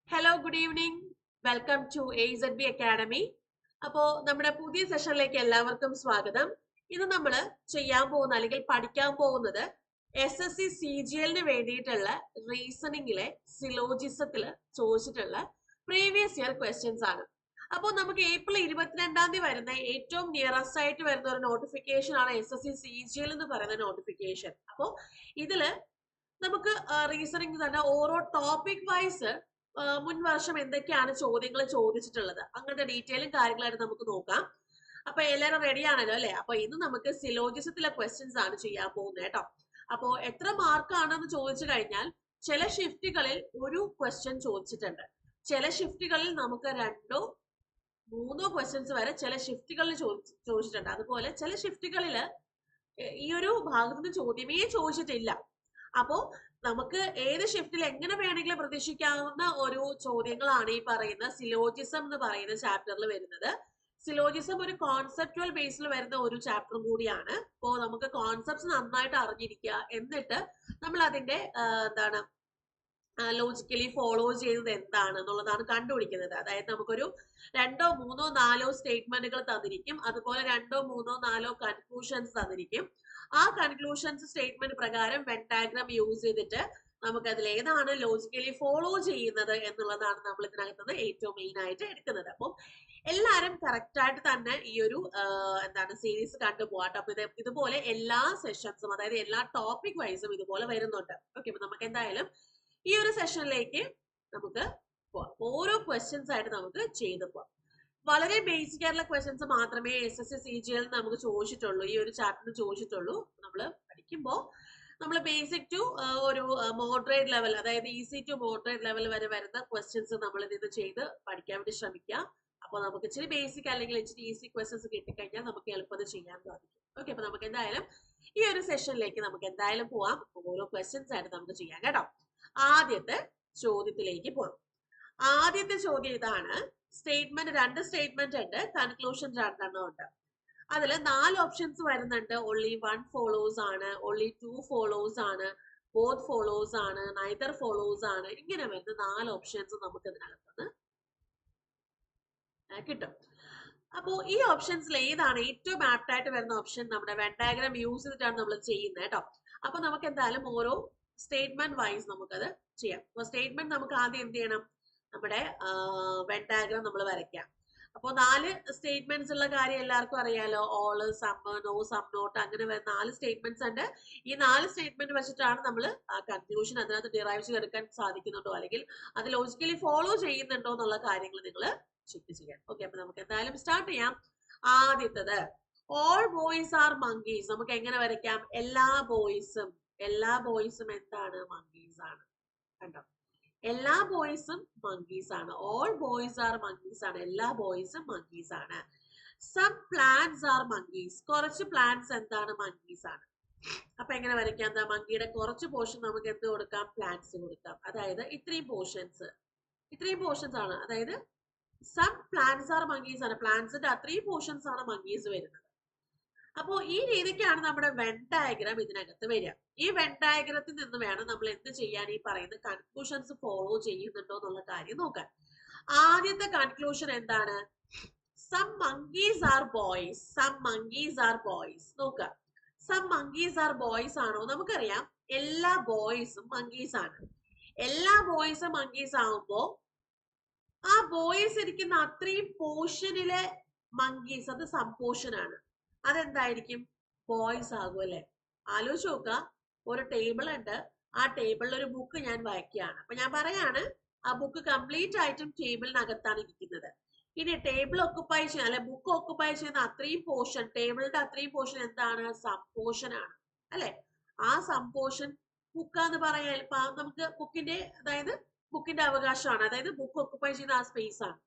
Hello good evening. Welcome to AZB academy. അപ്പോൾ നമ്മുടെ പുതിയ സെഷനിലേക്ക് എല്ലാവർക്കും സ്വാഗതം. ഇന്ന് നമ്മൾ ചെയ്യാൻ പോകുന്ന അല്ലെങ്കിൽ പഠിക്കാൻ പോകുന്നത് SSC CGL വേണ്ടിയിട്ടുള്ള റീസണിങ്ങിലെ സിലോജിസത്തിൽ ചോദിച്ചിട്ടുള്ള പ്രീവിയസ് ഇയർ ക്വസ്റ്റ്യൻസ് ആണ്. അപ്പോൾ നമുക്ക് ഏപ്രിൽ 22 വരുന്ന ഏറ്റവും നിയറസ്റ്റ് ആയിട്ട് വരുന്ന ഒരു നോട്ടിഫിക്കേഷൻ ആണ് SSC CGL എന്ന് പറയുന്ന നോട്ടിഫിക്കേഷൻ. അപ്പോൾ ഇതില് നമുക്ക് റീസണിങ് തന്നെ ഓരോ ടോപ്പിക് വൈസ് മുൻ വർഷം എന്തൊക്കെയാണ് ചോദ്യങ്ങൾ ചോദിച്ചിട്ടുള്ളത് അങ്ങനത്തെ ഡീറ്റെയിലും കാര്യങ്ങളായിട്ട് നമുക്ക് നോക്കാം. അപ്പൊ എല്ലാവരും റെഡി ആണല്ലോ അല്ലെ? അപ്പൊ ഇന്ന് നമുക്ക് സിലോജിസത്തിലെ ക്വസ്റ്റ്യൻസ് ആണ് ചെയ്യാൻ പോകുന്നത് കേട്ടോ. അപ്പോ എത്ര മാർക്ക് ആണെന്ന് ചോദിച്ചു കഴിഞ്ഞാൽ ചില ഷിഫ്റ്റുകളിൽ ഒരു ക്വസ്റ്റ്യൻ ചോദിച്ചിട്ടുണ്ട്, ചില ഷിഫ്റ്റുകളിൽ നമുക്ക് 2-3 ക്വസ്റ്റ്യൻസ് വരെ ചില ഷിഫ്റ്റുകളിൽ ചോദിച്ചിട്ടുണ്ട്. അതുപോലെ ചില ഷിഫ്റ്റുകളിൽ ഈ ഒരു ഭാഗത്തുനിന്ന് ചോദ്യമേ ചോദിച്ചിട്ടില്ല. അപ്പോ നമുക്ക് ഏത് ഷിഫ്റ്റിൽ എങ്ങനെ വേണമെങ്കിലും പ്രതീക്ഷിക്കാവുന്ന ഒരു ചോദ്യങ്ങളാണ് ഈ പറയുന്ന സിലോജിസം എന്ന് പറയുന്ന ചാപ്റ്ററിൽ വരുന്നത്. സിലോജിസം ഒരു കോൺസെപ്റ്റുവൽ ബേസിൽ വരുന്ന ഒരു ചാപ്റ്ററും കൂടിയാണ്. അപ്പോൾ നമുക്ക് കോൺസെപ്റ്റ്സ് നന്നായിട്ട് അറിഞ്ഞിരിക്കുക, എന്നിട്ട് നമ്മൾ അതിന്റെ എന്താണ് ലോജിക്കലി ഫോളോ ചെയ്തത് എന്താണ് എന്നുള്ളതാണ് കണ്ടുപിടിക്കുന്നത്. അതായത് നമുക്കൊരു 2-3-4 സ്റ്റേറ്റ്മെന്റുകൾ തന്നിരിക്കും, അതുപോലെ 2-3-4 കൺക്ലൂഷൻസ് തന്നിരിക്കും. ആ കൺക്ലൂഷൻസ് സ്റ്റേറ്റ്മെന്റ് പ്രകാരം വെൻ ഡയഗ്രാം യൂസ് ചെയ്തിട്ട് നമുക്ക് അതിൽ ഏതാണ് ലോജിക്കലി ഫോളോ ചെയ്യുന്നത് എന്നുള്ളതാണ് നമ്മൾ ഇതിനകത്തുനിന്ന് ഏറ്റവും മെയിൻ ആയിട്ട് എടുക്കുന്നത്. അപ്പം എല്ലാവരും കറക്റ്റ് ആയിട്ട് തന്നെ ഈ ഒരു എന്താണ് സീരീസ് കണ്ടുപോകാം. അപ്പൊ ഇതുപോലെ എല്ലാ സെഷൻസും, അതായത് എല്ലാ ടോപ്പിക് വൈസും ഇതുപോലെ വരുന്നുണ്ട്. ഓക്കെ, അപ്പൊ നമുക്ക് എന്തായാലും ഈ ഒരു സെഷനിലേക്ക് നമുക്ക് പോവാം. ഓരോ ക്വസ്റ്റ്യൻസ് ആയിട്ട് നമുക്ക് ചെയ്തു പോവാം. വളരെ ബേസിക് ആയിട്ടുള്ള ക്വസ്റ്റ്യൻസ് മാത്രമേ SSC CGL നമുക്ക് ചോദിച്ചിട്ടുള്ളൂ, ഈ ഒരു ചാപ്റ്ററിന് ചോദിച്ചിട്ടുള്ളൂ. നമ്മൾ പഠിക്കുമ്പോൾ നമ്മൾ ബേസിക് ടു ഒരു മോഡറേറ്റ് ലെവൽ, അതായത് ഈസി ടു മോഡറേറ്റ് ലെവൽ വരെ വരുന്ന ക്വസ്റ്റ്യൻസ് നമ്മൾ ഇതിന് ചെയ്ത് പഠിക്കാൻ വേണ്ടി ശ്രമിക്കാം. അപ്പോൾ നമുക്ക് ഇച്ചിരി ബേസിക് അല്ലെങ്കിൽ ഇച്ചിരി ഈസി ക്വസ്റ്റ്യൻസ് കിട്ടിക്കഴിഞ്ഞാൽ നമുക്ക് എളുപ്പത്തിൽ ചെയ്യാൻ സാധിക്കും. ഓക്കെ, അപ്പൊ നമുക്ക് എന്തായാലും ഈ ഒരു സെഷനിലേക്ക് നമുക്ക് എന്തായാലും പോവാം. ഓരോ ക്വസ്റ്റ്യൻസ് ആയിട്ട് നമുക്ക് ചെയ്യാം കേട്ടോ. ആദ്യത്തെ ചോദ്യത്തിലേക്ക് പോകാം. ആദ്യത്തെ ചോദ്യം ഇതാണ്. സ്റ്റേറ്റ്മെന്റ് 2 സ്റ്റേറ്റ്മെന്റ് ഉണ്ട്, കൺക്ലൂഷൻ 2 ഉണ്ട്. അതിൽ 4 ഓപ്ഷൻസ് വരുന്നുണ്ട്. only 1 follows ആണ്, only 2 follows ആണ്, both follows ആണ്, neither follows ആണ്. ഇങ്ങനെ വരുന്ന 4 ഓപ്ഷൻസ് നമുക്ക് ഇതിനകത്തുനിന്ന് കിട്ടും. അപ്പോ ഈ ഓപ്ഷൻസിൽ ഏതാണ് ഏറ്റവും ആപ്റ്റ് ആയിട്ട് വരുന്ന ഓപ്ഷൻ? നമ്മുടെ വെൻ ഡയഗ്രാം യൂസ് ചെയ്തിട്ടാണ് നമ്മൾ ചെയ്യുന്നത് കേട്ടോ. അപ്പൊ നമുക്ക് എന്തായാലും ഓരോ സ്റ്റേറ്റ്മെന്റ് വൈസ് നമുക്കത് ചെയ്യാം. അപ്പൊ സ്റ്റേറ്റ്മെന്റ് നമുക്ക് ആദ്യം എന്ത് ചെയ്യണം? നമ്മുടെ വെൻ ഡയഗ്രാം നമ്മൾ വരയ്ക്കാം. അപ്പോൾ 4 സ്റ്റേറ്റ്മെന്റ്സ് ഉള്ള കാര്യം എല്ലാവർക്കും അറിയാലോ. ഓള്, സം, നോ, സം, നോട്ട്, അങ്ങനെ 4 സ്റ്റേറ്റ്മെന്റ്സ് ഉണ്ട്. ഈ 4 സ്റ്റേറ്റ്മെന്റ് വെച്ചിട്ടാണ് നമ്മൾ ആ കൺക്ലൂഷൻ അതിനകത്ത് ഡിറൈവ് ചെയ്തെടുക്കാൻ സാധിക്കുന്നുണ്ടോ, അല്ലെങ്കിൽ അത് ലോജിക്കലി ഫോളോ ചെയ്യുന്നുണ്ടോ എന്നുള്ള കാര്യങ്ങൾ നിങ്ങൾ ചെക്ക് ചെയ്യാം. ഓക്കെ, അപ്പൊ നമുക്ക് എന്തായാലും സ്റ്റാർട്ട് ചെയ്യാം. ആദ്യത്തത് ഓൾ ബോയ്സ് ആർ മങ്കീസ്. നമുക്ക് എങ്ങനെ വരയ്ക്കാം? എല്ലാ ബോയ്സും എന്താണ്? മങ്കീസ് ആണ്. കണ്ടോ? എല്ലാ ബോയ്സും മങ്കീസ് ആണ്. ഓൾ ബോയ്സ് ആർ മങ്കീസ് ആണ്. എല്ലാ ബോയ്സും മങ്കീസ് ആണ്. Some plants are monkeys. കുറച്ച് പ്ലാന്റ്സ് എന്താണ്? മങ്കീസ് ആണ്. അപ്പൊ എങ്ങനെ വരയ്ക്കാം? എന്താ, മങ്കിയുടെ കുറച്ച് പോർഷൻ നമുക്ക് എന്ത് കൊടുക്കാം? പ്ലാന്റ്സ് കൊടുക്കാം. അതായത് ഇത്രയും പോർഷൻസ് ആണ്. അതായത് സം പ്ലാന്റ്സ് ആർ മങ്കീസ് ആണ്. പ്ലാന്റ്സിന്റെ അത്രയും പോർഷൻസ് ആണ് മങ്കീസ് വരുന്നത്. അപ്പോ ഈ രീതിക്കാണ് നമ്മുടെ വെൻ ഡയഗ്രാം ഇതിനകത്ത് വരിക. ഈ വെൻ ഡയഗ്രത്തിൽ നിന്ന് വേണം നമ്മൾ എന്ത് ചെയ്യാൻ? ഈ പറയുന്ന കൺക്ലൂഷൻസ് ഫോളോ ചെയ്യുന്നുണ്ടോ എന്നുള്ള കാര്യം നോക്കാൻ. ആദ്യത്തെ കൺക്ലൂഷൻ എന്താണ്? Some monkeys are boys. Some monkeys are boys. നോക്കുക, സം മങ്കീസ് ആർ ബോയ്സ് ആണോ? നമുക്കറിയാം എല്ലാ ബോയ്സും മങ്കീസ് ആണ്. എല്ലാ ബോയ്സും മങ്കീസ് ആവുമ്പോ ആ ബോയ്സ് ഇരിക്കുന്ന അത്രയും പോർഷനിലെ മങ്കീസ് അത് സം പോർഷൻ ആണ്. അതെന്തായിരിക്കും? ബോയ്സ് ആകും അല്ലെ? ആലോചിച്ച് നോക്കുക. ഒരു ടേബിൾ ഉണ്ട്, ആ ടേബിളിൽ ഒരു ബുക്ക് ഞാൻ വായിക്കുകയാണ്. അപ്പൊ ഞാൻ പറയാണ് ആ ബുക്ക് കംപ്ലീറ്റ് ആയിട്ടും ടേബിളിനകത്താണ് ഇരിക്കുന്നത്. ഇനി ടേബിൾ ഒക്കുപ്പൈ ചെയ്യുന്ന, അല്ലെ ബുക്ക് ഒക്കുപ്പൈ ചെയ്യുന്ന അത്രയും പോർഷൻ, ടേബിളിന്റെ അത്രയും പോർഷൻ എന്താണ്? സം പോർഷൻ ആണ് അല്ലെ? ആ സം പോർഷൻ ബുക്കാന്ന് പറയാൻ നമുക്ക് ബുക്കിന്റെ, അതായത് ബുക്കിന്റെ അവകാശമാണ്. അതായത് ബുക്ക് ഒക്കുപ്പൈ ചെയ്യുന്ന ആ സ്പേസ് ആണ്.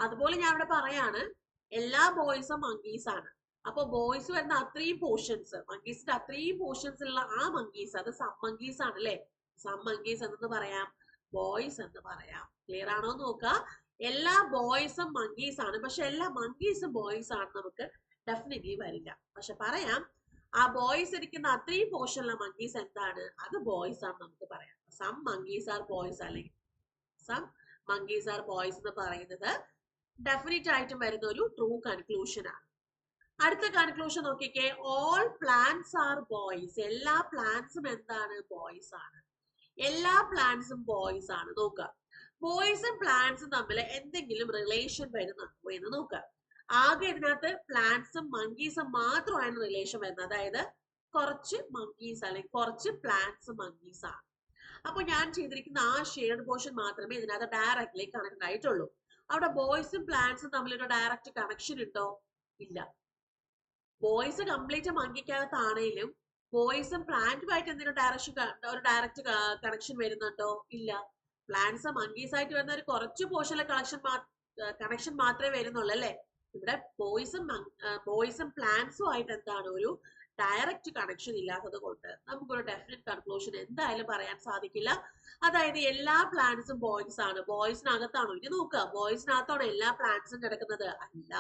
അതുപോലെ ഞാൻ ഇവിടെ പറയാണ് എല്ലാ ബോയ്സും മങ്കീസ് ആണ്. അപ്പൊ ബോയ്സ് വരുന്ന അത്രയും പോർഷൻസ്, മങ്കീസിന്റെ അത്രയും പോർഷൻസ് ഉള്ള ആ മങ്കീസ് അത് സം മങ്കീസ് ആണ് അല്ലെ? സം മങ്കീസ് എന്ന് പറയാം, ബോയ്സ് എന്ന് പറയാം. ക്ലിയർ ആണോ നോക്കുക? എല്ലാ ബോയ്സും മങ്കീസ് ആണ്. പക്ഷെ എല്ലാ മങ്കീസും ബോയ്സ് ആണ് നമുക്ക് ഡെഫിനറ്റ്ലി വരില്ല. പക്ഷെ പറയാം ആ ബോയ്സ് ഇരിക്കുന്ന അത്രയും പോർഷനുള്ള മങ്കീസ് എന്താണ്? അത് ബോയ്സ് ആണ് നമുക്ക് പറയാം. സം മങ്കീസ് ആർ ബോയ്സ് അല്ലെങ്കിൽ സം monkeys are boys എന്ന് പറയുന്നത് ഡെഫിനറ്റ് ആയിട്ടും വരുന്ന ഒരു ട്രൂ കൺക്ലൂഷൻ ആണ്. അടുത്ത കൺക്ലൂഷൻ നോക്കിക്കേ, ഓൾ പ്ലാന്റ്സ് ആർ ബോയ്സ്. എല്ലാ പ്ലാന്റ്സും എന്താണ്? ബോയ്സ് ആണ്. എല്ലാ പ്ലാന്റ്സും ബോയ്സ് ആണ്. നോക്കുക, ബോയ്സും പ്ലാന്റ്സും തമ്മിൽ എന്തെങ്കിലും റിലേഷൻ വരുന്നുണ്ടോ എന്ന് നോക്കുക. ആകെ ഇതിനകത്ത് പ്ലാന്റ്സും മങ്കീസും മാത്രമാണ് റിലേഷൻ വരുന്നത്. അതായത് കുറച്ച് മങ്കീസ് അല്ലെങ്കിൽ കുറച്ച് പ്ലാന്റ്സ് മങ്കീസ് ആണ്. അപ്പൊ ഞാൻ ചെയ്തിരിക്കുന്ന ആ ഷെയർഡ് പോർഷൻ മാത്രമേ ഇതിനകത്ത് ഡയറക്ട്ലി കണക്ട് ആയിട്ടുള്ളൂ. അവിടെ ബോയ്സും പ്ലാന്റ്സും തമ്മിലൊരു ഡയറക്റ്റ് കണക്ഷൻ ഉണ്ടോ? ഇല്ല. ബോയ്സ് കംപ്ലീറ്റ് മങ്കിക്കകത്താണേലും ബോയ്സും പ്ലാന്റുമായിട്ട് എന്തെങ്കിലും ഒരു ഡയറക്റ്റ് കണക്ഷൻ വരുന്നുണ്ടോ? ഇല്ല. പ്ലാന്റ്സ് മങ്കീസ് ആയിട്ട് വരുന്ന ഒരു കുറച്ച് പോർഷനിലെ കണക്ഷൻ മാത്രമേ വരുന്നുള്ളൂ അല്ലെ. ഇവിടെ ബോയ്സും പ്ലാന്റ്സും ആയിട്ട് എന്താണ് ഒരു ഡയറക്റ്റ് കണക്ഷൻ ഇല്ലാത്തത് കൊണ്ട് നമുക്കൊരു ഡെഫിനറ്റ് കൺക്ലൂഷൻ എന്തായാലും പറയാൻ സാധിക്കില്ല. അതായത് എല്ലാ പ്ലാന്റ്സും ബോയ്സ് ആണ്. ബോയ്സിനകത്താണോ? ഇനി നോക്കുക, ബോയ്സിനകത്താണോ എല്ലാ പ്ലാന്റ്സും കിടക്കുന്നത്? അല്ല.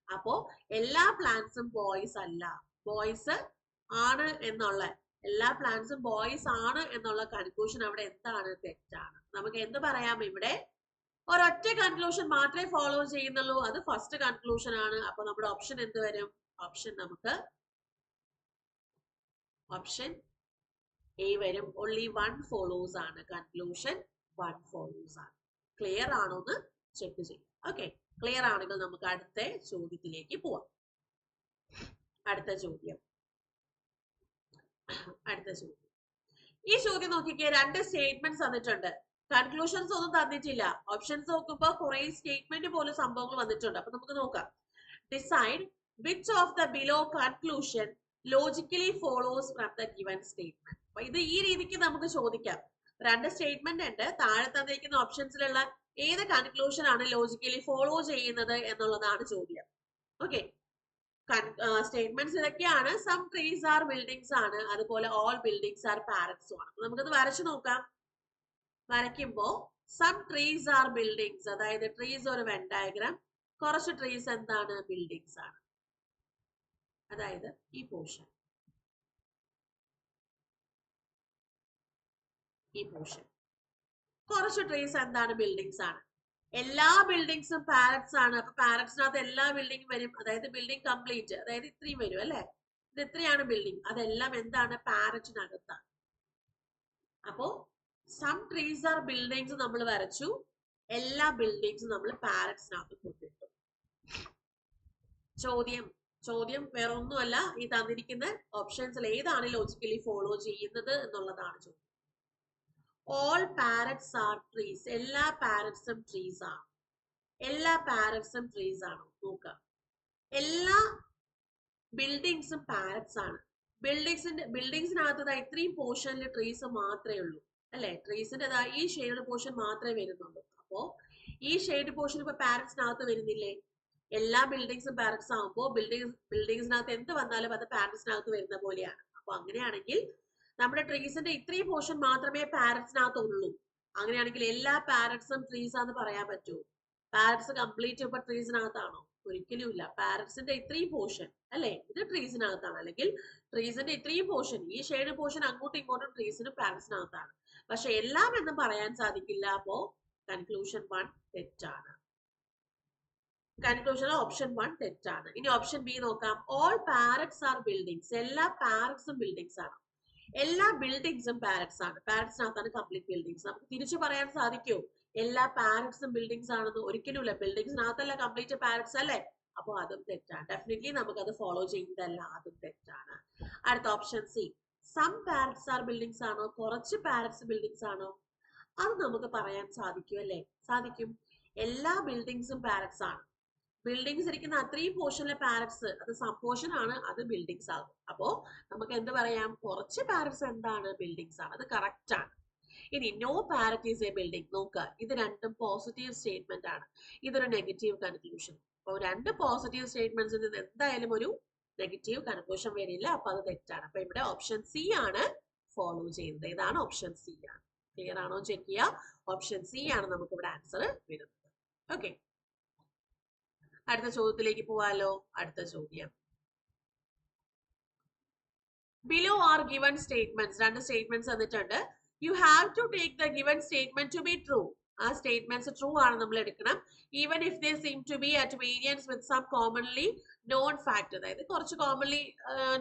അപ്പോ എല്ലാ പ്ലാന്റ്സും ബോയ്സ് അല്ല. ബോയ്സ് ആണ് എന്നുള്ള എല്ലാ പ്ലാന്റ്സും ബോയ്സ് ആണ് എന്നുള്ള കൺക്ലൂഷൻ അവിടെ എന്താണ്? തെറ്റാണ്. നമുക്ക് എന്ത് പറയാം? ഇവിടെ ഒരൊറ്റ കൺക്ലൂഷൻ മാത്രമേ ഫോളോ ചെയ്യുന്നുള്ളൂ. അത് ഫസ്റ്റ് കൺക്ലൂഷൻ ആണ്. അപ്പൊ നമ്മുടെ ഓപ്ഷൻ എന്ത് വരും? ഓപ്ഷൻ നമുക്ക് ഓപ്ഷൻ എ വരും. ഓൺലി വൺ ഫോളോസ് ആണ്. കൺക്ലൂഷൻ വൺ ഫോളോസ് ആണ്. ക്ലിയർ ആണോ എന്ന് ചെക്ക് ചെയ്യാം. ഓക്കെ, ക്ലിയർ ആണെങ്കിൽ നമുക്ക് അടുത്ത ചോദ്യത്തിലേക്ക് പോവാം. അടുത്ത ചോദ്യം ഈ ചോദ്യം നോക്കിക്കേ, രണ്ട് സ്റ്റേറ്റ്മെന്റ്സ് തന്നിട്ടുണ്ട്. കൺക്ലൂഷൻസ് ഒന്നും തന്നിട്ടില്ല. ഓപ്ഷൻസ് നോക്കുമ്പോൾ കുറെ സ്റ്റേറ്റ്മെന്റ് പോലെ സംഭവങ്ങൾ വന്നിട്ടുണ്ട്. അപ്പൊ നമുക്ക് നോക്കാം. Decide which of the below conclusion logically follows from the given statement. അപ്പൊ ഇത് ഈ രീതിക്ക് നമുക്ക് ചോദിക്കാം. രണ്ട് സ്റ്റേറ്റ്മെന്റ് ഉണ്ട്. താഴെ തന്നിരിക്കുന്ന ഓപ്ഷൻസിലുള്ള ഏത് കൺക്ലൂഷൻ ആണ് ലോജിക്കലി ഫോളോ ചെയ്യുന്നത് എന്നുള്ളതാണ് ചോദ്യം. ഓക്കെ, സ്റ്റേറ്റ്മെന്റ്സ് ഇതൊക്കെയാണ്. സം ട്രീസ് ആർ ബിൽഡിങ്സ് ആണ്, അതുപോലെ ഓൾ ബിൽഡിങ്സ് ആർ പാരറ്റ്സും ആണ്. നമുക്കത് വരച്ചു നോക്കാം. വരയ്ക്കുമ്പോ സം ട്രീസ് ആർ ബിൽഡിങ്സ്, അതായത് ട്രീസ് ഒരു വെൻ ഡയഗ്രാം, കുറച്ച് ട്രീസ് എന്താണ്? ബിൽഡിങ്സ് ആണ്. അതായത് ഈ പോർഷൻ കുറച്ച് ട്രീസ് എന്താണ്? ബിൽഡിങ്സ് ആണ്. എല്ലാ ബിൽഡിങ്സും പാരറ്റ്സ് ആണ്. അപ്പൊ പാരറ്റ്സിനകത്ത് എല്ലാ ബിൽഡിംഗും വരും. അതായത് ബിൽഡിംഗ് കംപ്ലീറ്റ്, അതായത് ഇത്രയും വരും അല്ലെ. ഇത് ഇത്രയാണ് ബിൽഡിംഗ്. അതെല്ലാം എന്താണ്? പാരറ്റിനകത്താണ്. അപ്പോ സം ട്രീസ് ആർ ബിൽഡിങ്സ് നമ്മൾ വരച്ചു. എല്ലാ ബിൽഡിങ്സും നമ്മൾ പാരറ്റ്സിനകത്ത് കൊണ്ടിട്ടു. ചോദ്യം വേറെ ഒന്നുമല്ല. ഈ തന്നിരിക്കുന്ന ഓപ്ഷൻസിൽ ഏതാണ് ലോജിക്കലി ഫോളോ ചെയ്യുന്നത് എന്നുള്ളതാണ് ചോദ്യം. All parrots are trees. എല്ലാ പാരറ്റ്സും ട്രീസ് ആണ്. എല്ലാ പാരറ്റ്സും ട്രീസ് ആണ്. നോക്കാം, എല്ലാ ബിൽഡിങ്സും പാരറ്റ്സ് ആണ്. ബിൽഡിങ്സിനകത്ത് ഇത്രയും പോർഷനിൽ ട്രീസ് മാത്രമേ ഉള്ളൂ അല്ലെ. ട്രീസിന്റെ ഈ ഷെയ്ഡ് പോർഷൻ മാത്രമേ വരുന്നുള്ളൂ. അപ്പോ ഈ ഷെയ്ഡ് പോർഷൻ ഇപ്പൊ പാരറ്റ്സിനകത്ത് വരുന്നില്ലേ? എല്ലാ ബിൽഡിങ്സും പാരറ്റ്സ് ആകുമ്പോൾ ബിൽഡിങ്സിനകത്ത് എന്ത് വന്നാലും അത് പാരറ്റ്സിനകത്ത് വരുന്ന പോലെയാണ്. അപ്പൊ അങ്ങനെയാണെങ്കിൽ നമ്മുടെ ട്രീസിന്റെ ഇത്രയും പോർഷൻ മാത്രമേ പാരറ്റ്സിനകത്ത് ഉള്ളൂ. അങ്ങനെയാണെങ്കിൽ എല്ലാ പാരറ്റ്സും ട്രീസ് ആണെന്ന് പറയാൻ പറ്റുമോ? പാരറ്റ്സ് കംപ്ലീറ്റ് ഇപ്പൊ ട്രീസിനകത്താണോ? ഒരിക്കലും ഇല്ല. പാരറ്റ്സിന്റെ ഇത്രയും പോർഷൻ അല്ലെ, ഇത് ട്രീസിനകത്താണ്. അല്ലെങ്കിൽ ട്രീസിന്റെ ഇത്രയും പോർഷൻ, ഈ ഷെയ്ഡ് പോർഷൻ അങ്ങോട്ടും ഇങ്ങോട്ടും ട്രീസിനും പാരറ്റ്സിനകത്താണ്. പക്ഷെ എല്ലാം എന്ന് പറയാൻ സാധിക്കില്ല. അപ്പോ കൺക്ലൂഷൻ 1 തെറ്റാണ്. കൺക്ലൂഷൻ ഓപ്ഷൻ 1 തെറ്റാണ്. ഇനി ഓപ്ഷൻ ബി നോക്കാം. All parrots are buildings. എല്ലാ പാരറ്റ്സും ബിൽഡിങ്സ് ആണ്. എല്ലാ ബിൽഡിങ്സും പാരറ്റ്സ് ആണ്. പാരറ്റ്സിനകത്താണ് കംപ്ലീറ്റ് ബിൽഡിങ്സ്. നമുക്ക് തിരിച്ചു പറയാൻ സാധിക്കുമോ എല്ലാ പാരറ്റ്സും ബിൽഡിങ്സ് ആണെന്ന്? ഒരിക്കലും ഇല്ല. ബിൽഡിങ്സിനകത്തല്ല കംപ്ലീറ്റ് പാരറ്റ്സ് അല്ലേ. അപ്പൊ അതും തെറ്റാണ്. ഡെഫിനറ്റ്ലി നമുക്ക് അത് ഫോളോ ചെയ്യുന്നതല്ല. അതും തെറ്റാണ്. അടുത്ത option C, some parrots are buildings ആണോ? കുറച്ച് പാരറ്റ്സ് ബിൽഡിങ്സ് ആണോ? അത് നമുക്ക് പറയാൻ സാധിക്കും അല്ലെ. സാധിക്കും. എല്ലാ ബിൽഡിങ്സും പാരറ്റ്സ് ആണ്. ബിൽഡിങ്സ് ഇരിക്കുന്ന അത്രയും പോർഷനിലെ പാരറ്റ്സ് അത് സം പോർഷൻ ആണ്, അത് ബിൽഡിങ്സ് ആകും. അപ്പോ നമുക്ക് എന്ത് പറയാം? കുറച്ച് പാരറ്റ്സ് എന്താണ്? ബിൽഡിങ്സ് ആണ്. അത് കറക്റ്റ് ആണ്. ഇനി no parrot is a building. നോക്കുക, ഇത് രണ്ടും പോസിറ്റീവ് സ്റ്റേറ്റ്മെന്റ് ആണ്. ഇതൊരു നെഗറ്റീവ് കൺക്ലൂഷൻ. അപ്പൊ രണ്ട് പോസിറ്റീവ് സ്റ്റേറ്റ്മെന്റ്സിൽ നിന്ന് എന്തായാലും ഒരു നെഗറ്റീവ് കൺക്ലൂഷൻ വരില്ല. അപ്പൊ അത് തെറ്റാണ്. അപ്പൊ ഇവിടെ ഓപ്ഷൻ സി ആണ് ഫോളോ ചെയ്യുന്നത്. ഇതാണ് ഓപ്ഷൻ സി ആണ്. ക്ലിയർ ആണോ ചെക്ക് ചെയ്യുക. ഓപ്ഷൻ സി ആണ് നമുക്ക് ഇവിടെ ആൻസർ വരുന്നത്. ഓക്കെ, അടുത്ത ചോദ്യത്തിലേക്ക് പോവാലോ. അടുത്ത ചോദ്യം, ബിലോ ആർ ഗിവൺ സ്റ്റേറ്റ്മെന്റ്സ്. രണ്ട് സ്റ്റേറ്റ്മെന്റ്സ് തന്നിട്ടുണ്ട്. You have to take the given statement to be true. ആ സ്റ്റേറ്റ്മെന്റ്സ് ട്രൂ ആണ് നമ്മൾ എടുക്കണം. Even if they seem to be at variance with some commonly known fact, അതായത് കുറച്ച് കോമൺലി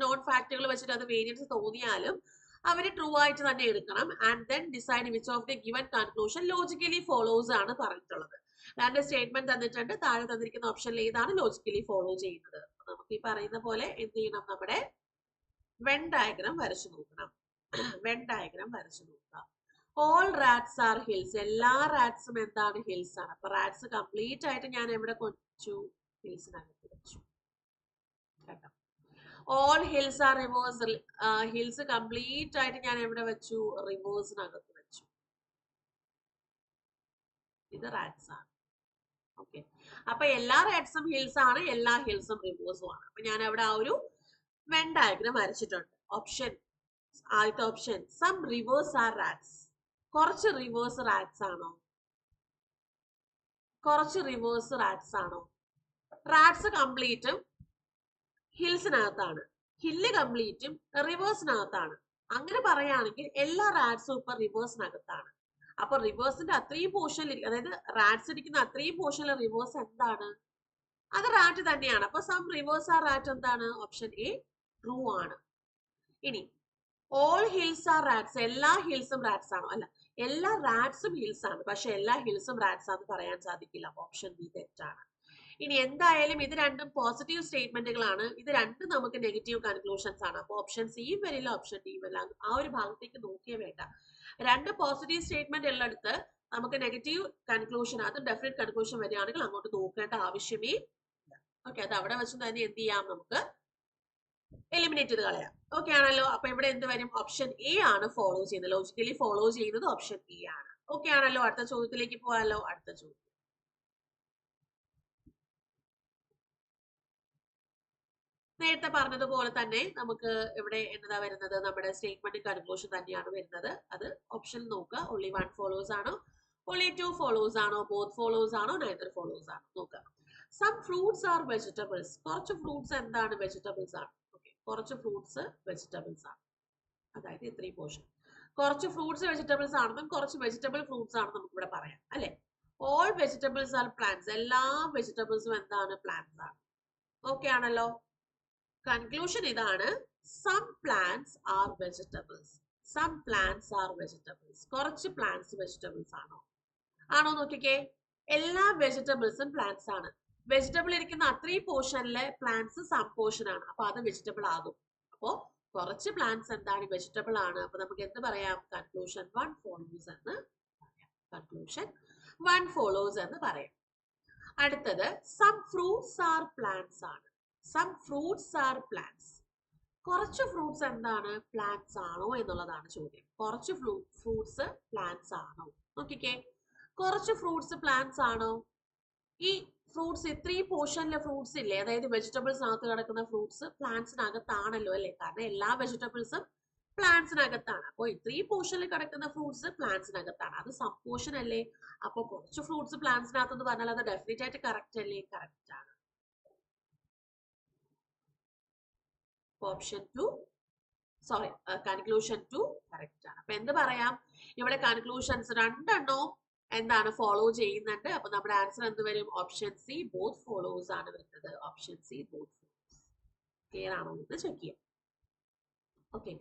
നോൺ ഫാക്ടുകൾ വെച്ചിട്ട് അത് വേരിയൻസ് തോന്നിയാലും അവര് ട്രൂ ആയിട്ട് തന്നെ എടുക്കണം. And then decide which of the given conclusion logically follows ആണ് പറഞ്ഞിട്ടുള്ളത്. രണ്ട് സ്റ്റേറ്റ്മെന്റ് തന്നിട്ടുണ്ട്, താഴെ തന്നിരിക്കുന്ന ഓപ്ഷനിൽ ഏതാണ് ലോജിക്കലി ഫോളോ ചെയ്യുന്നത്. നമുക്ക് ഈ പറയുന്ന പോലെ എന്ത് ചെയ്യണം, നമ്മുടെ വെൻ ഡയഗ്രാം വരച്ചു നോക്കണം. വെൻ ഡയഗ്രാം വരച്ചു നോക്കാം. ഓൾ റാറ്റ്സ് ആർ ഹിൽസ്, എല്ലാ റാറ്റ്സും എന്താണ്, ഹിൽസ് ആണ്. അപ്പൊ റാറ്റ്സ് കംപ്ലീറ്റ് ആയിട്ട് ഞാൻ എവിടെ വെച്ചു, ഹിൽസിനകത്ത് വെച്ചു. കേട്ടോ. All hills are rivers, hills complete ആയിട്ട് ഞാൻ എവിടെ വെച്ചു, റിവേഴ്സിനകത്ത് വെച്ചു. ഇത് റാറ്റ്സ് ആണ്. ഓക്കെ, അപ്പൊ എല്ലാ റാറ്റ്സും ഹിൽസ് ആണ്, എല്ലാ ഹിൽസും റിവേഴ്സും ആണ്. അപ്പൊ ഞാൻ അവിടെ ആ ഒരു വെൻ ഡയഗ്രാം വരച്ചിട്ടുണ്ട്. ഓപ്ഷൻ, ആദ്യത്തെ option, some rivers are rats. കുറച്ച് റിവേഴ്സ് റാറ്റ്സ് ആണോ, കുറച്ച് റിവേഴ്സ് റാറ്റ്സ് ആണോ? റാറ്റ്സ് കംപ്ലീറ്റും ഹിൽസിനകത്താണ്, ഹില്ല് കംപ്ലീറ്റും റിവേഴ്സിനകത്താണ്. അങ്ങനെ പറയുകയാണെങ്കിൽ എല്ലാ റാറ്റ്സും ഇപ്പൊ റിവേഴ്സിനകത്താണ്. അപ്പൊ റിവേഴ്സിന്റെ അത്രയും പോർഷനിൽ, അതായത് റാറ്റ്സ് ഇരിക്കുന്ന അത്രയും പോർഷനിലെ റിവേഴ്സ് എന്താണ്, അത് റാറ്റ് തന്നെയാണ്. അപ്പൊ സം റിവേഴ്സ് ആർ റാറ്റ് എന്താണ്, ഓപ്ഷൻ എ ട്രൂ ആണ്. ഇനി ഓൾ ഹിൽസ് ആർ റാറ്റ്സ്, എല്ലാ ഹിൽസും റാറ്റ്സ് ആണോ? അല്ല, എല്ലാ റാറ്റ്സും ഹിൽസ് ആണ്, പക്ഷെ എല്ലാ ഹിൽസും റാറ്റ്സ് ആണെന്ന് പറയാൻ സാധിക്കില്ല. അപ്പൊ ഓപ്ഷൻ ബി തെറ്റാണ്. ഇനി എന്തായാലും ഇത് രണ്ടും പോസിറ്റീവ് സ്റ്റേറ്റ്മെന്റുകളാണ്, ഇത് രണ്ടും നമുക്ക് നെഗറ്റീവ് കൺക്ലൂഷൻസ് ആണ്. അപ്പൊ ഓപ്ഷൻ സിയും വരില്ല, ഓപ്ഷൻ ഡിയും വരില്ല. ആ ഒരു ഭാഗത്തേക്ക് നോക്കിയേ വേണ്ട. രണ്ട് പോസിറ്റീവ് സ്റ്റേറ്റ്മെന്റ് ഉള്ളിടത്ത് നമുക്ക് നെഗറ്റീവ് കൺക്ലൂഷൻ, അത് ഡെഫിനറ്റ് കൺക്ലൂഷൻ വരികയാണെങ്കിൽ അങ്ങോട്ട് നോക്കേണ്ട ആവശ്യമേ ഇല്ല. ഓക്കെ, അത് അവിടെ വെച്ച് തന്നെ എന്ത് ചെയ്യാം, നമുക്ക് എലിമിനേറ്റ് ചെയ്ത് കളയാം. ഓക്കെ ആണല്ലോ. അപ്പൊ ഇവിടെ എന്ത് വരും, ഓപ്ഷൻ എ ആണ് ഫോളോ ചെയ്യുന്നത്, ലോജിക്കലി ഫോളോ ചെയ്യുന്നത് ഓപ്ഷൻ എ ആണ്. ഓക്കെ ആണല്ലോ. അടുത്ത ചോദ്യത്തിലേക്ക് പോകാമല്ലോ. അടുത്ത ചോദ്യം, നേരത്തെ പറഞ്ഞതുപോലെ തന്നെ നമുക്ക് ഇവിടെ എന്നതാ വരുന്നത്, നമ്മുടെ സ്റ്റേറ്റ്മെന്റ് കൺക്ലൂഷൻ തന്നെയാണ് വരുന്നത്. അത് ഓപ്ഷൻ നോക്കുക, ഓൺലി വൺ ഫോളോസ് ആണോ, ഓൺലി ടു ഫോളോസ് ആണോ, ബോത്ത് ഫോളോസ് ആണോ, നൈദർ ഫോളോസ് ആണോ നോക്കുക. സം ഫ്രൂട്ട്സ് ആർ വെജിറ്റബിൾസ്, കുറച്ച് ഫ്രൂട്ട്സ് എന്താണ്, വെജിറ്റബിൾസ് ആണ്. ഓക്കെ, കുറച്ച് ഫ്രൂട്ട്സ് വെജിറ്റബിൾസ് ആണ്, അതായത് ഇത്രയും പോർഷൻ കുറച്ച് ഫ്രൂട്ട്സ് വെജിറ്റബിൾസ് ആണെന്നും കുറച്ച് വെജിറ്റബിൾ ഫ്രൂട്ട്സ് ആണെന്നും നമുക്ക് ഇവിടെ പറയാം അല്ലെ. ഓൾ വെജിറ്റബിൾസ് ആർ പ്ലാന്റ്സ്, എല്ലാ വെജിറ്റബിൾസും എന്താണ്, പ്ലാന്റ്സ് ആണ്. ഓക്കെ ആണല്ലോ. കൺക്ലൂഷൻ ഇതാണ്, some plants are vegetables, some plants are vegetables. കുറച്ച് പ്ലാന്റ്സ് വെജിറ്റബിൾസ് ആണോ, ആണോ നോക്കിക്കേ. എല്ലാ വെജിറ്റബിൾസും പ്ലാന്റ്സ് ആണ്. വെജിറ്റബിൾ ഇരിക്കുന്ന അത്രയും പോർഷനിലെ പ്ലാന്റ്സ് സം പോർഷൻ ആണ്, അപ്പൊ അത് വെജിറ്റബിൾ ആകും. അപ്പോ കുറച്ച് പ്ലാന്റ്സ് എന്താണ്, വെജിറ്റബിൾ ആണ്. അപ്പൊ നമുക്ക് എന്ത് പറയാം, കൺക്ലൂഷൻ വൺ ഫോളോസ് എന്ന് പറയാം. കൺക്ലൂഷൻ വൺ ഫോളോസ് എന്ന് പറയാം. അടുത്തത് സം ഫ്രൂട്ട്സ് ആർ പ്ലാന്റ്സ് ആണ്. സം ഫ്രൂട്ട്സ് ആർ പ്ലാന്റ്സ്, കുറച്ച് ഫ്രൂട്ട്സ് എന്താണ്, പ്ലാന്റ്സ് ആണോ എന്നുള്ളതാണ് ചോദ്യം. കുറച്ച് ഫ്രൂട്ട്സ് പ്ലാന്റ്സ് ആണോ നോക്കിക്കേ. കുറച്ച് ഫ്രൂട്ട്സ് പ്ലാന്റ്സ് ആണോ? ഈ ഫ്രൂട്ട്സ് ഇത്രയും പോർഷനിലെ ഫ്രൂട്ട്സ് ഇല്ലേ, അതായത് വെജിറ്റബിൾസിനകത്ത് കിടക്കുന്ന ഫ്രൂട്ട്സ് പ്ലാന്റ്സിനകത്താണല്ലോ അല്ലെ, കാരണം എല്ലാ വെജിറ്റബിൾസും പ്ലാന്റ്സിനകത്താണ്. അപ്പോൾ ഇത്രയും പോർഷനിൽ കിടക്കുന്ന ഫ്രൂട്ട്സ് പ്ലാന്റ്സിനകത്താണ്, അത് സം പോർഷൻ അല്ലേ. അപ്പൊ കുറച്ച് ഫ്രൂട്ട്സ് പ്ലാന്റ്സിനകത്ത് എന്ന് പറഞ്ഞാൽ അത് ഡെഫിനറ്റ് ആയിട്ട് കറക്റ്റ് അല്ലേ, കറക്റ്റ് ആണ്. Option two, sorry, conclusion two correct ആണ്. അപ്പൊ എന്ത് പറയാം, ഇവിടെ കൺക്ലൂഷൻസ് രണ്ടെണ്ണവും എന്താണ്, ഫോളോ ചെയ്യുന്നുണ്ട്. അപ്പൊ നമ്മുടെ ആൻസർ എന്ത് വരും, ഓപ്ഷൻ സി ബോത്ത് ഫോളോസ് ആണ് വരുന്നത്. Option C both follows. Clear ആണോ എന്ന് ചെക്ക് ചെയ്യാം. ഓക്കെ,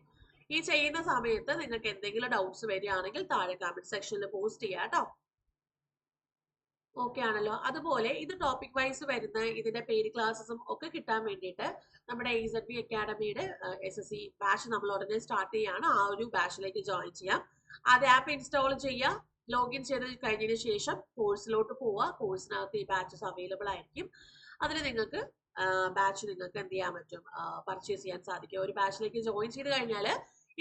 ഈ ചെയ്യുന്ന സമയത്ത് നിങ്ങൾക്ക് എന്തെങ്കിലും ഡൗട്ട്സ് വരികയാണെങ്കിൽ താഴെ കമന്റ് സെക്ഷനിൽ പോസ്റ്റ് ചെയ്യാം കേട്ടോ. ഓക്കെ ആണല്ലോ. അതുപോലെ ഇത് ടോപ്പിക് വൈസ് വരുന്ന ഇതിന്റെ പെയ്ഡ് ക്ലാസ്സും ഒക്കെ കിട്ടാൻ വേണ്ടിയിട്ട് നമ്മുടെ AZB അക്കാഡമിയുടെ SSC ബാച്ച് നമ്മൾ ഉടനെ സ്റ്റാർട്ട് ചെയ്യാണ്. ആ ഒരു ബാച്ചിലേക്ക് ജോയിൻ ചെയ്യാം. അത് ആപ്പ് ഇൻസ്റ്റാൾ ചെയ്യുക, ലോഗിൻ ചെയ്ത് കഴിഞ്ഞതിന് ശേഷം കോഴ്സിലോട്ട് പോവുക. കോഴ്സിനകത്ത് ഈ ബാച്ചസ് അവൈലബിൾ ആയിരിക്കും. അതിന് നിങ്ങൾക്ക് ബാച്ച് നിങ്ങൾക്ക് എന്ത് ചെയ്യാൻ പറ്റും, പർച്ചേസ് ചെയ്യാൻ സാധിക്കും. ഒരു ബാച്ചിലേക്ക് ജോയിൻ ചെയ്ത് കഴിഞ്ഞാൽ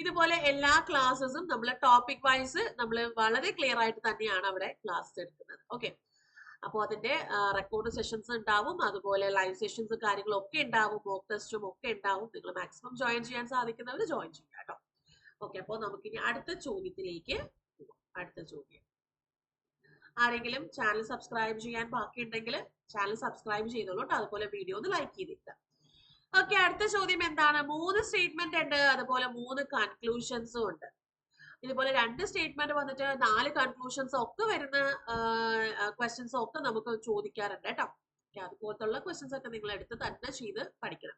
ഇതുപോലെ എല്ലാ ക്ലാസ്സസും നമ്മൾ ടോപ്പിക് വൈസ് നമ്മൾ വളരെ ക്ലിയർ ആയിട്ട് തന്നെയാണ് അവിടെ ക്ലാസ് എടുക്കുന്നത്. ഓക്കെ, അപ്പോൾ അതിന്റെ റെക്കോർഡ് സെഷൻസ് ഉണ്ടാവും, അതുപോലെ ലൈവ് സെഷൻസ് കാര്യങ്ങളൊക്കെ ഉണ്ടാവും, മോക്ക് ടെസ്റ്റും ഒക്കെ ഉണ്ടാവും. നിങ്ങൾ മാക്സിമം ജോയിൻ ചെയ്യാൻ സാധിക്കുന്നവർ ജോയിൻ ചെയ്യാം കേട്ടോ. ഓക്കെ, അപ്പോൾ നമുക്കിനി അടുത്ത ചോദ്യത്തിലേക്ക് പോവാം. അടുത്ത ചോദ്യം, ആരെങ്കിലും ചാനൽ സബ്സ്ക്രൈബ് ചെയ്യാൻ ബാക്കിയുണ്ടെങ്കിൽ ചാനൽ സബ്സ്ക്രൈബ് ചെയ്തോളൂ കേട്ടോ. അതുപോലെ വീഡിയോ ഒന്ന് ലൈക്ക് ചെയ്തിട്ട്. ഓക്കെ, അടുത്ത ചോദ്യം എന്താണ്, 3 സ്റ്റേറ്റ്മെന്റ് ഉണ്ട്, അതുപോലെ 3 കൺക്ലൂഷൻസും ഉണ്ട്. ഇതുപോലെ 2 സ്റ്റേറ്റ്മെന്റ് വന്നിട്ട് 4 കൺക്ലൂഷൻസ് ഒക്കെ വരുന്ന ക്വസ്റ്റ്യൻസ് ഒക്കെ നമുക്ക് ചോദിക്കാറുണ്ട് കേട്ടോ. അതുപോലത്തുള്ള ക്വസ്റ്റ്യൻസ് ഒക്കെ നിങ്ങൾ എടുത്ത് തന്നെ ചെയ്ത് പഠിക്കണം.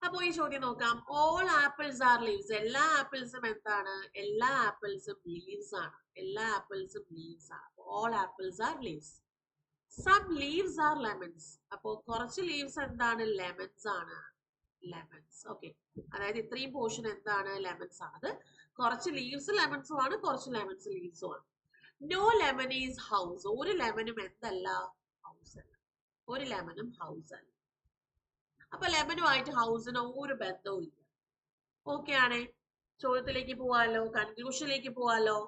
അപ്പൊ ഈ ചോദ്യം നോക്കാം. All apples are leaves. എല്ലാ ആപ്പിൾസും എന്താണ്? എല്ലാ ആപ്പിൾസും ലീവ്സ് ആണ്. എല്ലാ ആപ്പിൾസും ലീവ്സ് ആണ്. All apples are leaves. Some leaves are lemons. അപ്പോ കുറച്ച് ലീവ്സ് എന്താണ്? ലെമൺസ് ആണ്. ലെമൺസ്. ഓക്കെ, അതായത് ഇത്രയും പോർഷൻ എന്താണ്? ലെമൺസ് ആണ്. അത് കുറച്ച് ലീവ്സ് ലെമൺസും ആണ്, കുറച്ച് ലെമൺസ് ലീവ്സും ആണ്. No lemon is house. ഒരു ലെമനും എന്തല്ല? ഹൗസ് അല്ല. ഒരു ലെമനും ഹൗസ് അല്ല. അപ്പൊ ലെമനുമായിട്ട് ഹൗസിന് ഒരു ബന്ധവും ഇല്ല. ഓക്കെ ആണേ, ചോദ്യത്തിലേക്ക് പോവാലോ, കൺക്ലൂഷനിലേക്ക് പോവാലോ.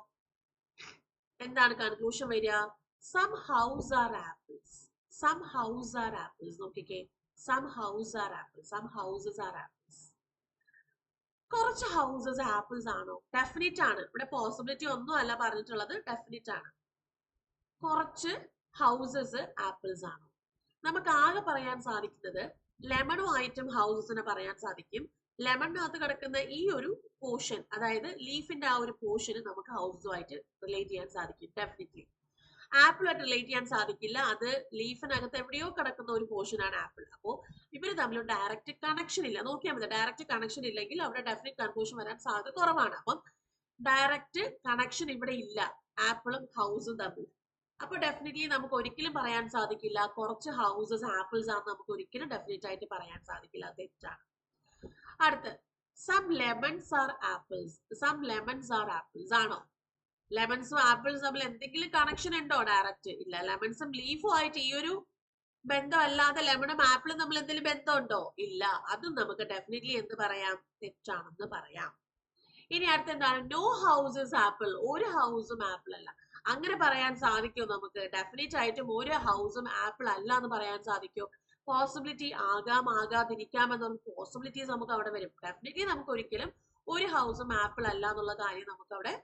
എന്താണ് കൺക്ലൂഷൻ വരിക? Some house are apples. Some house are apples. നോക്കിക്കേ, some house are apples. Some houses are apples. കുറച്ച് ഹൗസസ് ആപ്പിൾസ് ആണോ? ഡെഫിനിറ്റ് ആണ്. ഇവിടെ പോസിബിലിറ്റി ഒന്നും അല്ല പറഞ്ഞിട്ടുള്ളത്, ഡെഫിനിറ്റ് ആണ്. കുറച്ച് ഹൗസസ് ആപ്പിൾസ് ആണോ? നമുക്ക് ആകെ പറയാൻ സാധിക്കുന്നത് ലെമണുമായിട്ടും ഹൗസസിനെ പറയാൻ സാധിക്കും. ലെമണിനകത്ത് കിടക്കുന്ന ഈ ഒരു പോർഷൻ, അതായത് ലീഫിന്റെ ആ ഒരു പോർഷന് നമുക്ക് ഹൗസുമായിട്ട് റിലേറ്റ് ചെയ്യാൻ സാധിക്കും. ഡെഫിനറ്റ്ലി ആപ്പിളായിട്ട് റിലേറ്റ് ചെയ്യാൻ സാധിക്കില്ല. അത് ലീഫിനകത്ത് എവിടെയോ കിടക്കുന്ന ഒരു പോർഷനാണ് ആപ്പിൾ. അപ്പോൾ ഇവര് തമ്മിൽ ഡയറക്റ്റ് കണക്ഷൻ ഇല്ല. നോക്കിയാൽ മതി, ഡയറക്റ്റ് കണക്ഷൻ ഇല്ലെങ്കിൽ അവിടെ ഡെഫിനറ്റ് കൺക്ലൂഷൻ വരാൻ സാധ്യത കുറവാണ്. അപ്പം ഡയറക്റ്റ് കണക്ഷൻ ഇവിടെ ഇല്ല ആപ്പിളും ഹൗസും തമ്മിൽ. അപ്പൊ ഡെഫിനറ്റ്ലി നമുക്ക് ഒരിക്കലും പറയാൻ സാധിക്കില്ല കുറച്ച് ഹൗസസ് ആപ്പിൾസ് ആണെന്ന് നമുക്ക് ഒരിക്കലും ഡെഫിനറ്റ് ആയിട്ട് പറയാൻ സാധിക്കില്ല. തെറ്റാണ്. അടുത്ത്, some lemons are apples. Some lemons are apples ആണോ? ലെമൺസും ആപ്പിൾസും തമ്മിൽ എന്തെങ്കിലും കണക്ഷൻ ഉണ്ടോ? ഡയറക്റ്റ് ഇല്ല. ലെമൺസും ലീഫും ആയിട്ട് ഈ ഒരു ബന്ധം അല്ലാതെ ലെമണും ആപ്പിളും തമ്മിൽ എന്തെങ്കിലും ബന്ധമുണ്ടോ? ഇല്ല. അതും നമുക്ക് ഡെഫിനറ്റ്ലി എന്ത് പറയാം? തെറ്റാണെന്ന് പറയാം. ഇനി അടുത്ത എന്താണ്? No houses apple. ഒരു ഹൗസും ആപ്പിൾ അല്ല. അങ്ങനെ പറയാൻ സാധിക്കോ നമുക്ക്? ഡെഫിനറ്റ് ആയിട്ടും ഒരു ഹൗസും ആപ്പിൾ അല്ല എന്ന് പറയാൻ സാധിക്കോ? പോസിബിലിറ്റി ആകാം, ആകാതിരിക്കാം എന്നുള്ള പോസിബിലിറ്റീസ് നമുക്ക് അവിടെ വരും. ഡെഫിനറ്റ്ലി നമുക്ക് ഒരിക്കലും ഒരു ഹൗസും ആപ്പിൾ അല്ല എന്നുള്ള കാര്യം നമുക്ക് അവിടെ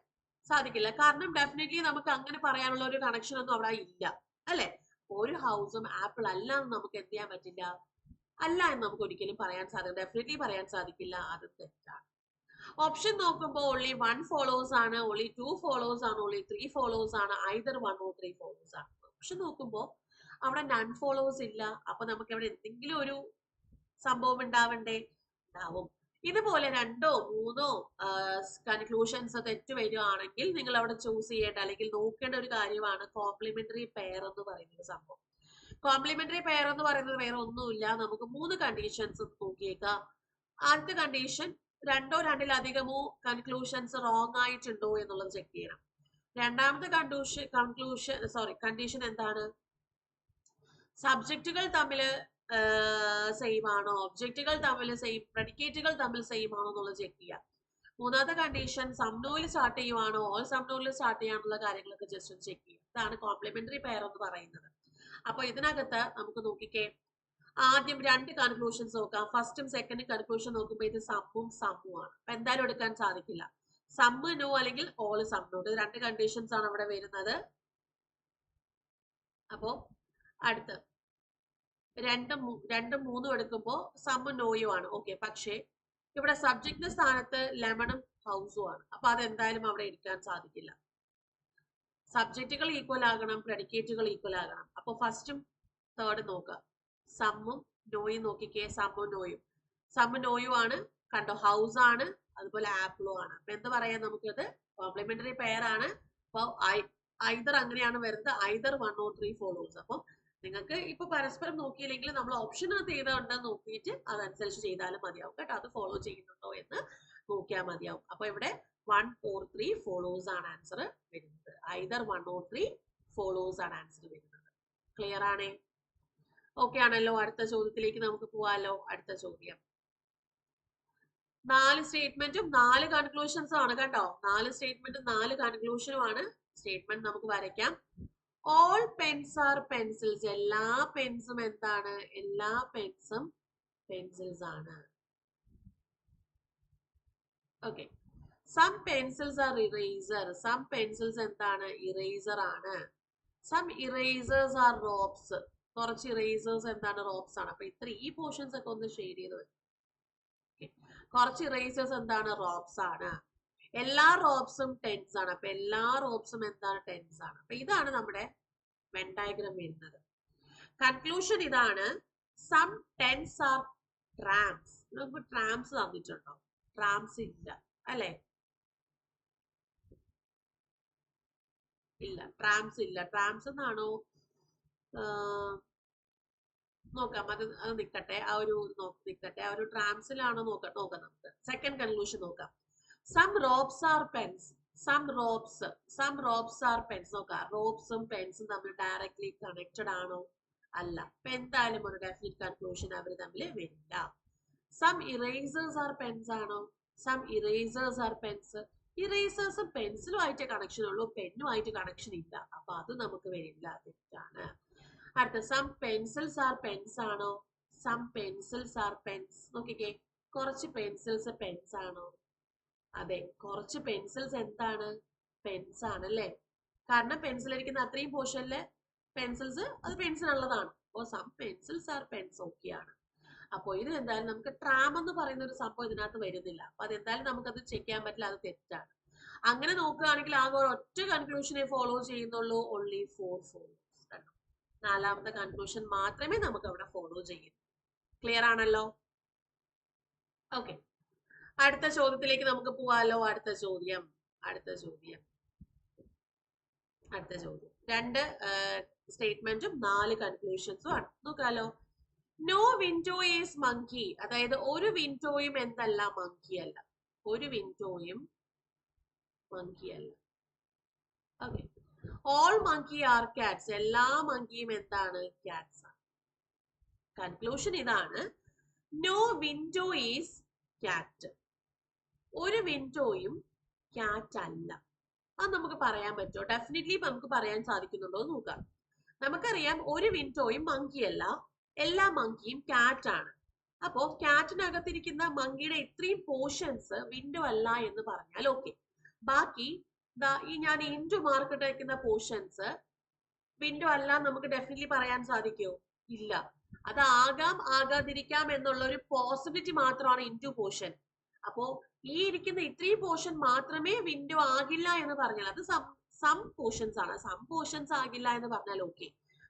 സാധിക്കില്ല. കാരണം ഡെഫിനറ്റ്ലി നമുക്ക് അങ്ങനെ പറയാനുള്ള ഒരു കണക്ഷൻ ഒന്നും അവിടെ ഇല്ല, അല്ലെ? ഒരു ഹൗസും ആപ്പിൾ അല്ല എന്ന് നമുക്ക് എന്ത് ചെയ്യാൻ പറ്റില്ല? അല്ല എന്ന് നമുക്ക് ഒരിക്കലും പറയാൻ സാധിക്കില്ല. ഡെഫിനറ്റ്ലി പറയാൻ സാധിക്കില്ല. അത് തെറ്റാണ്. ഓപ്ഷൻ നോക്കുമ്പോൾ ഓൺലി 1 ഫോളോവേഴ്സ് ആണ്, ഓൺലി 2 ഫോളോവേഴ്സ് ആണ്, ഓൺലി 3 ഫോളോവേഴ്സ് ആണ്, ഐദർ 1 or 3 ഫോളോവേഴ്സ് ആണ്. ഓപ്ഷൻ നോക്കുമ്പോൾ അവിടെ നൺ ഫോളോവേഴ്സ് ഇല്ല. അപ്പൊ നമുക്ക് അവിടെ എന്തെങ്കിലും ഒരു സംഭവം ഉണ്ടാവണ്ടേ? ഉണ്ടാവും. ഇതുപോലെ 2 or 3 കൺക്ലൂഷൻസ് തെറ്റ് വരികയാണെങ്കിൽ നിങ്ങൾ അവിടെ ചൂസ് ചെയ്യേണ്ട അല്ലെങ്കിൽ നോക്കേണ്ട ഒരു കാര്യമാണ് കോംപ്ലിമെന്ററി പെയർ എന്ന് പറയുന്ന സംഭവം. കോംപ്ലിമെന്ററി പെയർ എന്ന് പറയുന്നത് വേറെ ഒന്നുമില്ല. നമുക്ക് 3 കണ്ടീഷൻസ് നോക്കിയേക്കാം. ആദ്യത്തെ കണ്ടീഷൻ, 2 or 2-ലധികമോ കൺക്ലൂഷൻസ് റോങ് ആയിട്ടുണ്ടോ എന്നുള്ളത് ചെക്ക് ചെയ്യണം. രണ്ടാമത്തെ കണ്ടീഷൻ എന്താണ്? സബ്ജക്റ്റുകൾ തമ്മിൽ സെയിം ആണോ, ഒബ്ജക്റ്റുകൾ തമ്മിൽ സെയിം, പ്രെഡിക്കേറ്റുകൾ തമ്മിൽ സെയിം ആണോ എന്നുള്ളത് ചെക്ക് ചെയ്യാം. മൂന്നാമത്തെ കണ്ടീഷൻ, സംനോയിൽ സ്റ്റാർട്ട് ചെയ്യുവാണോ, ഓൾ സംനോയിൽ സ്റ്റാർട്ട് ചെയ്യാനുള്ള കാര്യങ്ങളൊക്കെ ജസ്റ്റ് ഒന്ന് ചെക്ക് ചെയ്യാം. ഇതാണ് കോംപ്ലിമെന്ററി പെയർ എന്ന് പറയുന്നത്. അപ്പൊ ഇതിനകത്ത് നമുക്ക് നോക്കിക്കേ, ആദ്യം 2 കൺക്ലൂഷൻസ് നോക്കാം. ഫസ്റ്റും സെക്കൻഡും കൺക്ലൂഷൻ നോക്കുമ്പോൾ ഇത് സമ്മും ആണ്. അപ്പൊ എന്തായാലും എടുക്കാൻ സാധിക്കില്ല. സമ്മ് നോ അല്ലെങ്കിൽ ഓൾ സം നോ. 2 കണ്ടീഷൻസ് ആണ് അവിടെ വരുന്നത്. അപ്പോ അടുത്ത് 2 3 എടുക്കുമ്പോൾ സമ്മ് നോയും ആണ്. ഓക്കെ, പക്ഷേ ഇവിടെ സബ്ജക്റ്റിന്റെ സ്ഥാനത്ത് ലെമണും ഹൗസും ആണ്. അപ്പൊ അതെന്തായാലും അവിടെ എടുക്കാൻ സാധിക്കില്ല. സബ്ജക്റ്റുകൾ ഈക്വൽ ആകണം, പ്രെഡിക്കേറ്റുകൾ ഈക്വൽ ആകണം. അപ്പൊ ഫസ്റ്റും തേർഡും നോക്കാം. സമ്മും നോയും നോക്കിക്കേ, സമ്മും നോയും. സമ്മ് നോയും ആണ്, കണ്ടോ, ഹൗസ് ആണ്, അതുപോലെ ആപ്പിളും ആണ്. അപ്പൊ എന്ത് പറയാം നമുക്കത്? കോംപ്ലിമെന്ററി പെയർ ആണ്. അപ്പൊ ഐദർ അങ്ങനെയാണ് വരുന്നത്, ഐദർ 1 or 3 ഫോളോവേഴ്സ്. അപ്പം നിങ്ങൾക്ക് ഇപ്പൊ പരസ്പരം നോക്കിയില്ലെങ്കിൽ നമ്മൾ ഓപ്ഷനകത്ത് ചെയ്തുണ്ടെന്ന് നോക്കിയിട്ട് അതനുസരിച്ച് ചെയ്താലും മതിയാവും കേട്ടോ. അത് ഫോളോ ചെയ്യുന്നുണ്ടോ എന്ന് നോക്കിയാൽ മതിയാവും. അപ്പൊ ഇവിടെ 1 or 3 ഫോളോവേഴ്സ് ആണ് ആൻസർ വരുന്നത്. ഐദർ 1 or 3 ഫോളോവേഴ്സ് ആണ് ആൻസർ വരുന്നത്. ക്ലിയർ ആണേ? ഓക്കെ ആണല്ലോ. അടുത്ത ചോദ്യത്തിലേക്ക് നമുക്ക് പോവാലോ. അടുത്ത ചോദ്യം, 4 സ്റ്റേറ്റ്മെന്റും 4 കൺക്ലൂഷൻസും ആണ് കേട്ടോ. 4 സ്റ്റേറ്റ്മെന്റും 4 കൺക്ലൂഷനും ആണ്. സ്റ്റേറ്റ്മെന്റ് നമുക്ക് വരയ്ക്കാം. All pens are pencils. എല്ലാ പെൻസും എന്താണ്? എല്ലാ പെൻസും പെൻസിൽസ് ആണ്. Okay. Some pencils are eraser. സം പെൻസിൽസ് എന്താണ്? ഇറേസർ ആണ്. Some erasers are ropes. കുറച്ച് ഇറേസേഴ്സ് എന്താണ്? റോപ്സ് ആണ്. അപ്പൊ ഈ പോർഷൻസ് ഒക്കെ ഒന്ന് ഷെയ്ഡ് ചെയ്ത് വരും. കുറച്ച് ഇറേസേഴ്സ് എന്താണ്? റോപ്സ് ആണ്. എല്ലാ റോബ്സും ടെൻസ് ആണ്. അപ്പൊ എല്ലാ റോബ്സും എന്താണ്? ടെൻസ് ആണ്. അപ്പൊ ഇതാണ് നമ്മുടെ വെൻ ഡയഗ്രം വരുന്നത്. കൺക്ലൂഷൻ ഇതാണ്, സം ടെൻസ് ആർ ട്രാംസ്. നമുക്ക് ട്രാംസ് തന്നിട്ടുണ്ടോ? ട്രാംസ് ഇല്ല അല്ലെ? ഇല്ല, ട്രാംസ് ഇല്ല. ട്രാംസ് എന്നാണോ? നോക്കാം, അത് നിൽക്കട്ടെ, ആ ഒരു നിൽക്കട്ടെ, ആ ഒരു ട്രാംസിലാണോ നോക്കാം നമുക്ക്. സെക്കൻഡ് കൺക്ലൂഷൻ നോക്കാം. Some ropes are pens. Some ropes are pens. നോക്കാം, റോബ്സും പെൻസും തമ്മിൽ ഡയറക്ട്ലി കണക്റ്റഡ് ആണോ? അല്ല. അപ്പൊ എന്തായാലും ഒരു ഡെഫിനിറ്റ് കൺക്ലൂഷൻ അവർ തമ്മിൽ വരില്ല. സം ഇറേസേഴ്സ് ആർ പെൻസ് ആണോ? Some erasers are pens. ഇറേസേഴ്സും പെൻസിലുമായിട്ട് കണക്ഷൻ ഉള്ളൂ, പെന്നുമായിട്ട് കണക്ഷൻ ഇല്ല. അപ്പൊ അത് നമുക്ക് വരില്ല, തെറ്റാണ്. അടുത്ത സം പെൻസിൽസ് ആർ പെൻസ് ആണോ? Some pencils are pens. നോക്കിക്കേ, കുറച്ച് പെൻസിൽസ് പെൻസ് ആണോ? അതെ, കുറച്ച് പെൻസിൽസ് എന്താണ്? പെൻസ് ആണ് അല്ലേ? കാരണം പെൻസിൽ ഇരിക്കുന്ന അത്രയും പോർഷനിലെ പെൻസിൽസ് അത് പെൻസിലുള്ളതാണ്. അപ്പോ സം പെൻസിൽസ് ആർ പെൻസ് ഓക്കെയാണ്. അപ്പോൾ ഇത് എന്തായാലും നമുക്ക് ട്രാം എന്ന് പറയുന്ന ഒരു സംഭവം ഇതിനകത്ത് വരുന്നില്ല. അപ്പൊ അതെന്തായാലും നമുക്കത് ചെക്ക് ചെയ്യാൻ പറ്റില്ല, അത് തെറ്റാണ്. അങ്ങനെ നോക്കുകയാണെങ്കിൽ ആകെ ഒറ്റ കൺക്ലൂഷനെ ഫോളോ ചെയ്യുന്നുള്ളൂ, ഓൺലി 4 ഫോളോസ്. നാലാമത്തെ കൺക്ലൂഷൻ മാത്രമേ നമുക്ക് അവിടെ ഫോളോ ചെയ്യൂ. ക്ലിയർ ആണല്ലോ? ഓക്കെ, അടുത്ത ചോദ്യത്തിലേക്ക് നമുക്ക് പോവാലോ. അടുത്ത ചോദ്യം. രണ്ട് സ്റ്റേറ്റ്മെന്റും 4 കൺക്ലൂഷൻസും ആണ്. നോക്കാലോ. No window is monkey. അതായത് ഒരു വിൻഡോയും എന്തല്ല? മങ്കി അല്ല. ഒരു വിൻഡോയും മങ്കി അല്ല. Okay. All monkey are cats. എല്ലാ മങ്കിയും എന്താണ്? കാറ്റ്സ് ആണ്. കൺക്ലൂഷൻ ഇതാണ്, നോ വിൻഡോ ഈസ് കാറ്റ്. ഒരു വിൻഡോയും കാറ്റ് അല്ല. അത് നമുക്ക് പറയാൻ പറ്റുമോ? ഡെഫിനറ്റ്ലി നമുക്ക് പറയാൻ സാധിക്കുന്നുണ്ടോ എന്ന് നോക്കാം. നമുക്കറിയാം ഒരു വിൻഡോയും മങ്കി അല്ല, എല്ലാ മങ്കിയും കാറ്റ് ആണ്. അപ്പോ കാറ്റിനകത്തിരിക്കുന്ന മങ്കിയുടെ ഇത്രയും പോർഷൻസ് വിൻഡോ അല്ല എന്ന് പറഞ്ഞാൽ ഓക്കെ. ബാക്കി ഈ ഞാൻ ഇൻറ്റു മാർക്ക് ഇട്ടിരിക്കുന്ന പോർഷൻസ് വിൻഡോ അല്ല നമുക്ക് ഡെഫിനറ്റ്ലി പറയാൻ സാധിക്കുമോ? ഇല്ല. അത് ആകാം ആകാതിരിക്കാം എന്നുള്ള ഒരു പോസിബിലിറ്റി മാത്രമാണ് ഇൻറ്റു പോർഷൻ. അപ്പോ ഈ ഇരിക്കുന്ന ഇത്രയും പോർഷൻ മാത്രമേ വിൻഡോ ആകില്ല എന്ന് പറഞ്ഞാൽ അത് സം പോർഷൻസ് ആണ്. സം പോർഷൻസ് ആകില്ല എന്ന് പറഞ്ഞാൽ ഓക്കെ.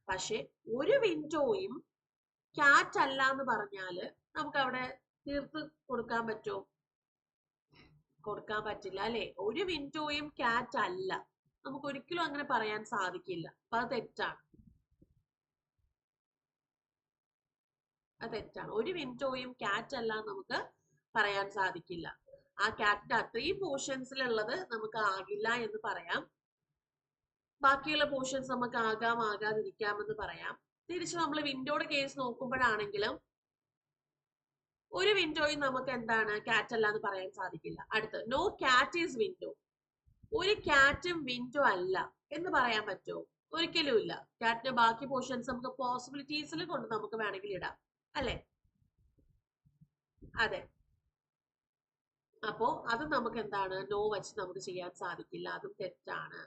പക്ഷെ ഒരു വിൻഡോയും കാറ്റ് അല്ല എന്ന് പറഞ്ഞാല് നമുക്ക് അവിടെ തീർത്ത് കൊടുക്കാൻ പറ്റുമോ? കൊടുക്കാൻ പറ്റില്ല അല്ലെ? ഒരു വിൻഡോയും കാറ്റ് അല്ല, നമുക്ക് ഒരിക്കലും അങ്ങനെ പറയാൻ സാധിക്കില്ല. അപ്പൊ അത് തെറ്റാണ്. ഒരു വിൻഡോയും കാറ്റ് അല്ല നമുക്ക് പറയാൻ സാധിക്കില്ല. ആ കാറ്റിന്റെ അത്രയും പോർഷൻസിലുള്ളത് നമുക്ക് ആകില്ല എന്ന് പറയാം. ബാക്കിയുള്ള പോർഷൻസ് നമുക്ക് ആകാം ആകാതിരിക്കാമെന്ന് പറയാം. തിരിച്ച് നമ്മൾ വിൻഡോയുടെ കേസ് നോക്കുമ്പോഴാണെങ്കിലും ഒരു വിൻഡോയും നമുക്ക് എന്താണ്? കാറ്റ് അല്ല എന്ന് പറയാൻ സാധിക്കില്ല. അടുത്ത് നോ കാറ്റ് ഈസ് വിൻഡോ. ഒരു കാറ്റും വിൻഡോ അല്ല എന്ന് പറയാൻ പറ്റുമോ? ഒരിക്കലും ഇല്ല. കാറ്റിന്റെ ബാക്കി പോർഷൻസ് നമുക്ക് പോസിബിലിറ്റീസിൽ കൊണ്ട് നമുക്ക് വേണമെങ്കിൽ ഇടാം അല്ലെ? അതെ. അപ്പോ അത് നമുക്ക് എന്താണ്? നോ വെച്ച് നമുക്ക് ചെയ്യാൻ സാധിക്കില്ല, അതും തെറ്റാണ്.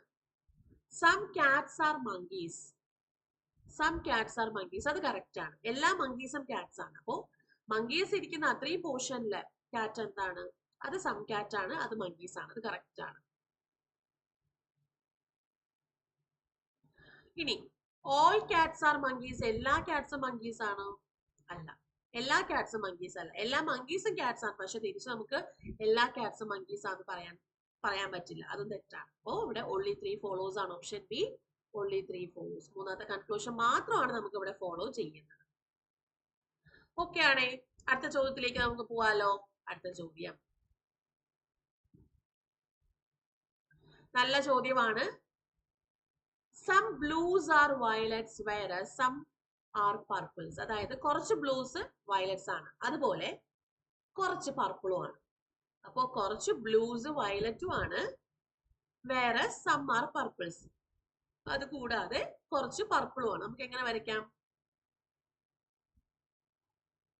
Some cats are monkeys. Some cats are monkeys, അത് കറക്റ്റ് ആണ്. എല്ലാ മങ്കീസും കാറ്റ്സ് ആണ്. അപ്പോ മങ്കീസ് ഇരിക്കുന്ന അത്രയും പോർഷനില് കാറ്റ് എന്താണ്? അത് സം കാറ്റ് ആണ്, അത് മങ്കീസ് ആണ്, അത് കറക്റ്റ് ആണ്. ഇനി ഓൾ കാറ്റ്സ് ആർ മങ്കീസ്. എല്ലാ കാറ്റ്സും മങ്കീസ് ആണോ? അല്ല. എല്ലാ കാറ്റ്സും മങ്കീസ് അല്ല. എല്ലാ മങ്കീസും കാറ്റ്സ് ആണ്. പക്ഷെ തിരിച്ച് നമുക്ക് എല്ലാ കാറ്റ്സും മങ്കീസ് ആണെന്ന് പറയാൻ പറ്റില്ല, അതും തെറ്റാണ്. അപ്പോ ഇവിടെ ഓൺലി 3 ഫോളോസ് ആണ്. Option B, only 3 follows. മൂന്നാമത്തെ കൺക്ലൂഷൻ മാത്രമാണ് നമുക്ക് ഇവിടെ ഫോളോ ചെയ്യുന്നത്. ഓക്കെ ആണേ? അടുത്ത ചോദ്യത്തിലേക്ക് നമുക്ക് പോവാലോ. അടുത്ത ചോദ്യം നല്ല ചോദ്യമാണ്. Some blues are violets whereas some are purples. അതായത് കുറച്ച് ബ്ലൂസ് വയലറ്റ്സ് ആണ്, അതുപോലെ കുറച്ച് പർപ്പിളും ആണ്. അപ്പോ കുറച്ച് ബ്ലൂസ് വയലറ്റും ആണ്, വേറെ സം ആർ പർപ്പിൾസ്. അത് കൂടാതെ കുറച്ച് പർപ്പിളും ആണ്. നമുക്ക് എങ്ങനെ വരയ്ക്കാം?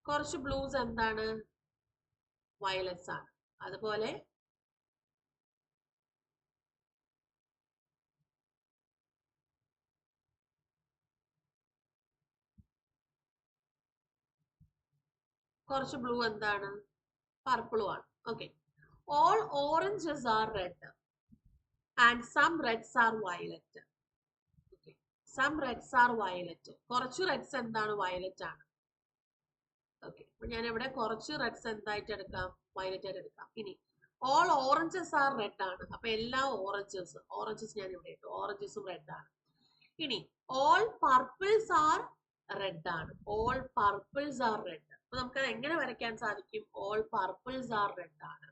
കുറച്ച് ബ്ലൂസ് എന്താണ്? വയലറ്റ്സ് ആണ്. അതുപോലെ കുറച്ച് ബ്ലൂ എന്താണ്? പർപ്പിളും ആണ്. Okay. all oranges are red and some reds are violet. Okay. Some reds are violet. കുറച്ച് റെഡ്സ് എന്താണ് വയലറ്റ് ആണ്. ഓക്കെ, അപ്പൊ ഞാൻ ഇവിടെ കുറച്ച് റെഡ്സ് എന്തായിട്ട് എടുക്കാം, വയലറ്റ് ആയിട്ട് എടുക്കാം. ഇനി ഓൾ ഓറഞ്ചസ് ആർ റെഡ് ആണ്, അപ്പൊ എല്ലാ ഓറഞ്ചസ് ഞാൻ ഇവിടെ ഇട്ടു, ഓറഞ്ചസും റെഡ് ആണ്. ഇനി ഓൾ പർപ്പിൾസ് ആർ റെഡ് ആണ്, ഓൾ പർപ്പിൾസ് ആർ റെഡ്. അപ്പൊ നമുക്കത് എങ്ങനെ വരയ്ക്കാൻ സാധിക്കും? ഓൾ പർപ്പിൾസ് ആർ റെഡ് ആണ്.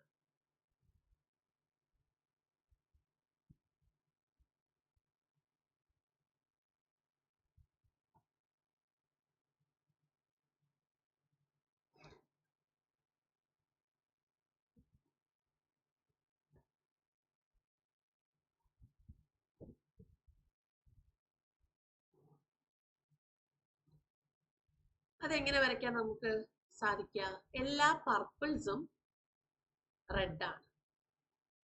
അതെങ്ങനെ വരയ്ക്കാൻ നമുക്ക് സാധിക്കുക? എല്ലാ പർപ്പിൾസും റെഡ് ആണ്.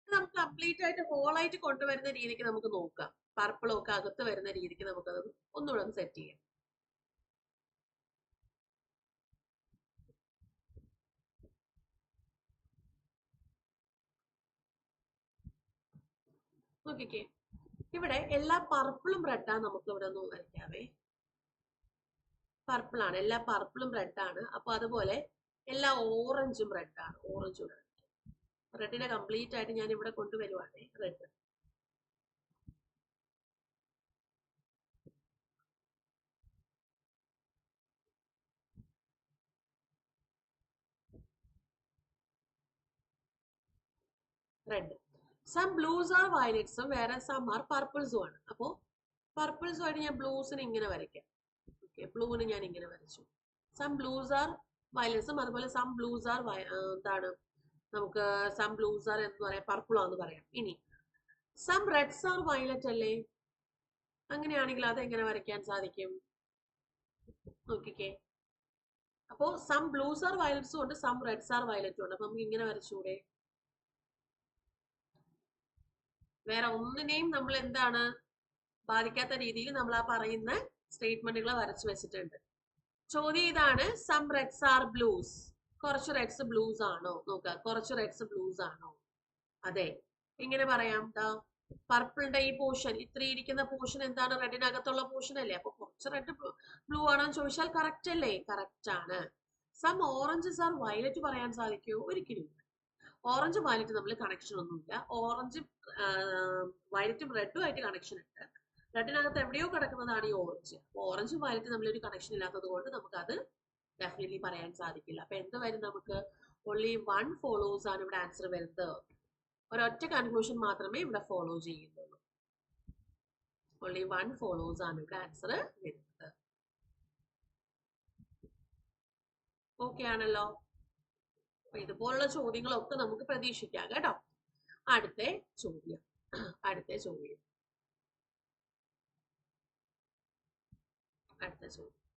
നമുക്ക് കംപ്ലീറ്റ് ആയിട്ട് ഹോൾ ആയിട്ട് കൊണ്ടുവരുന്ന രീതിക്ക് നമുക്ക് നോക്കാം. പർപ്പിളും ഒക്കെ അകത്ത് വരുന്ന രീതിക്ക് നമുക്കത് ഒന്നുകൂടെ ഒന്ന് സെറ്റ് ചെയ്യാം. നോക്കിക്കേ, ഇവിടെ എല്ലാ പർപ്പിളും റെഡാ. നമുക്ക് ഇവിടെ ഒന്ന് വരയ്ക്കാവേ. പർപ്പിൾ ആണ്, എല്ലാ പർപ്പിളും റെഡ് ആണ്. അപ്പൊ അതുപോലെ എല്ലാ ഓറഞ്ചും റെഡ് ആണ്, ഓറഞ്ചും റെഡ്. റെഡിനെ കംപ്ലീറ്റ് ആയിട്ട് ഞാൻ ഇവിടെ കൊണ്ടുവരുവാണേ, red. Red. Some blues are വയലറ്റ്സും വേറെ സം ആർ പർപ്പിൾസും ആണ്. അപ്പോ പർപ്പിൾസുമായിട്ട് ഞാൻ ബ്ലൂസിന് ഇങ്ങനെ വരയ്ക്കാം. ഓക്കെ, ബ്ലൂവിന് ഞാൻ ഇങ്ങനെ വരച്ചു. സം ബ്ലൂസ് ആർ വയലറ്റ്സും അതുപോലെ സം ബ്ലൂസ് ആർ എന്താണ്, നമുക്ക് സം ബ്ലൂസ് ആർ എന്ന് പറയാം, പർപ്പിളാന്ന് പറയാം. ഇനി സം റെഡ്സ് ആർ വയലറ്റ് അല്ലേ? അങ്ങനെയാണെങ്കിൽ അത് എങ്ങനെ വരയ്ക്കാൻ സാധിക്കും? നോക്കിക്കേ, അപ്പോ സം ബ്ലൂസ് ആർ വയലറ്റ്സും ഉണ്ട്, സം റെഡ്സ് ആർ വയലറ്റും ഉണ്ട്. അപ്പൊ നമുക്ക് ഇങ്ങനെ വരച്ചൂടെ? വേറെ ഒന്നിനെയും നമ്മൾ എന്താണ് ബാധിക്കാത്ത രീതിയിൽ നമ്മൾ ആ പറയുന്ന സ്റ്റേറ്റ്മെന്റുകൾ വരച്ചു വെച്ചിട്ടുണ്ട്. ചോദ്യം ഇതാണ്, സം റെഡ്സ് ആർ ബ്ലൂസ്. കുറച്ച് റെഡ്സ് ബ്ലൂസ് ആണോ? നോക്കുക, കുറച്ച് റെഡ്സ് ബ്ലൂസ് ആണോ? അതെ. എങ്ങനെ പറയാം? പർപ്പിളിന്റെ ഈ പോർഷൻ, ഇത്ര ഇരിക്കുന്ന പോർഷൻ എന്താണ്? റെഡിനകത്തുള്ള പോർഷൻ അല്ലേ? അപ്പൊ കുറച്ച് റെഡ് ബ്ലൂ ആണോ എന്ന് ചോദിച്ചാൽ കറക്റ്റ് അല്ലേ? കറക്റ്റ് ആണ്. സം ഓറഞ്ചസ് ആർ വയലറ്റ് പറയാൻ സാധിക്കുമോ? ഒരിക്കലും. ഓറഞ്ച് വയലറ്റ് തമ്മിൽ കണക്ഷൻ ഒന്നുമില്ല. ഓറഞ്ചും വയലറ്റും റെഡും ആയിട്ട് കണക്ഷൻ ഉണ്ട്. റെഡിനകത്ത് എവിടെയോ കിടക്കുന്നതാണ് ഈ ഓറഞ്ച്. ഓറഞ്ചും വയലറ്റും തമ്മിൽ ഒരു കണക്ഷൻ ഇല്ലാത്തത് കൊണ്ട് നമുക്ക് അത് ഡെഫിനറ്റ്ലി പറയാൻ സാധിക്കില്ല. അപ്പൊ എന്ത് വരും? നമുക്ക് ഓൺലി വൺ ഫോളോസ് ആണ് ഇവിടെ ആൻസർ വരുന്നത്. ഒരൊറ്റ കൺക്ലൂഷൻ മാത്രമേ ഇവിടെ ഫോളോ ചെയ്യുന്നുള്ളൂ. ഓൺലി വൺ ഫോളോസ് ആണ് ഇവിടെ ആൻസർ വരുന്നത്. ഓക്കെ ആണല്ലോ? അപ്പൊ ഇതുപോലുള്ള ചോദ്യങ്ങളൊക്കെ നമുക്ക് പ്രതീക്ഷിക്കാം കേട്ടോ. അടുത്ത ചോദ്യം. അടുത്ത ചോദ്യം.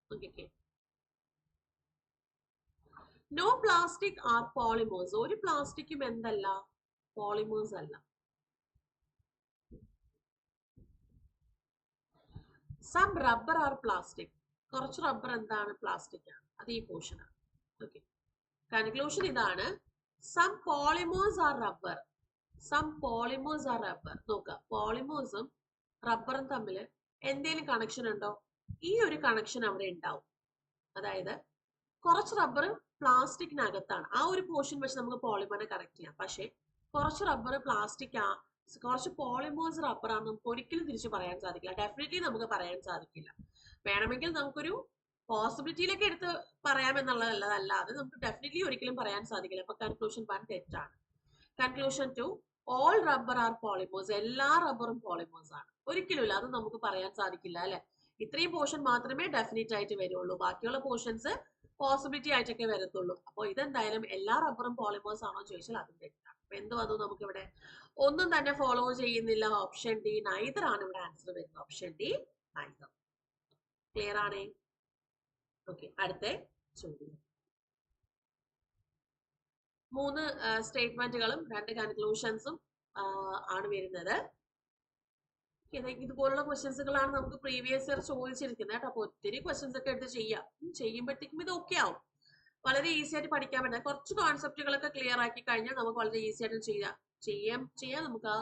നോക്കിക്കേ, നോ പ്ലാസ്റ്റിക് ആർ പോളിമേഴ്സ്. ഒരു പ്ലാസ്റ്റിക്കും എന്തല്ല? പോളിമേഴ്സ് അല്ല. Some rubber are plastic. കുറച്ച് റബ്ബർ എന്താണ്? പ്ലാസ്റ്റിക് ആണ്. അത് ഈ പോർഷൻ ആണ്. ഓക്കെ, കൺക്ലൂഷൻ ഇതാണ്, some polymers are rubber. Some polymers are rubber. നോക്കുക, പോളിമേഴ്സും റബ്ബറും തമ്മിൽ എന്തെങ്കിലും കണക്ഷൻ ഉണ്ടോ? ഈ ഒരു കണക്ഷൻ അവിടെ ഉണ്ടാവും. അതായത് കുറച്ച് റബ്ബർ പ്ലാസ്റ്റിക്കിനകത്താണ്, ആ ഒരു പോർഷൻ വെച്ച് നമുക്ക് പോളിമറിനെ കണക്ട് ചെയ്യാം. പക്ഷെ കുറച്ച് റബ്ബർ പ്ലാസ്റ്റിക് കുറച്ച് പോളിമേഴ്സ് റബ്ബർ ആണെന്ന് നമുക്ക് ഒരിക്കലും തിരിച്ചു പറയാൻ സാധിക്കില്ല. ഡെഫിനറ്റ്ലി നമുക്ക് പറയാൻ സാധിക്കില്ല. വേണമെങ്കിൽ നമുക്കൊരു പോസിബിലിറ്റിയിലേക്ക് എടുത്ത് പറയാമെന്നുള്ളതല്ലാതെ നമുക്ക് ഡെഫിനറ്റ്ലി ഒരിക്കലും പറയാൻ സാധിക്കില്ല. അപ്പൊ കൺക്ലൂഷൻ 1 തെറ്റാണ്. Conclusion 2, all rubber are polymers. എല്ലാ റബ്ബറും പോളിമേഴ്സ് ആണ്. ഒരിക്കലും ഇല്ല, അത് നമുക്ക് പറയാൻ സാധിക്കില്ല അല്ലെ. ഇത്രയും പോർഷൻ മാത്രമേ ഡെഫിനറ്റ് ആയിട്ട് വരുള്ളൂ, ബാക്കിയുള്ള പോർഷൻസ് പോസിബിലിറ്റി ആയിട്ടൊക്കെ വരത്തുള്ളൂ. അപ്പൊ ഇതെന്തായാലും എല്ലാ റബ്ബറും പോളിമേഴ്സ് ആണോ ചോദിച്ചാൽ അതും തെറ്റാണ്. അപ്പൊ എന്ത് വന്നു? നമുക്ക് ഇവിടെ ഒന്നും തന്നെ ഫോളോ ചെയ്യുന്നില്ല. ഓപ്ഷൻ ഡി നൈദർ ആണ് ഇവിടെ ആൻസർ വരുന്നത്. Option D neither. ക്ലിയർ ആണേ? ഓക്കെ, അടുത്ത ചോദ്യം. 3 സ്റ്റേറ്റ്മെന്റുകളും 2 കൺക്ലൂഷൻസും ആണ് വരുന്നത്. ഇതുപോലുള്ള ക്വസ്റ്റ്യൻസുകളാണ് നമുക്ക് പ്രീവിയസ് ഇയർ ചോദിച്ചിരിക്കുന്നത് കേട്ടോ. അപ്പൊ ഒത്തിരി ക്വസ്റ്റ്യൻസ് ഒക്കെ എടുത്ത് ചെയ്യുമ്പോഴത്തേക്കും ഇത് ഓക്കെ ആവും. വളരെ ഈസി ആയിട്ട് പഠിക്കാൻ പറ്റുന്ന കുറച്ച് കോൺസെപ്റ്റുകളൊക്കെ ക്ലിയർ ആക്കി കഴിഞ്ഞാൽ നമുക്ക് വളരെ ഈസി ആയിട്ട് ചെയ്യാം നമുക്ക് ആ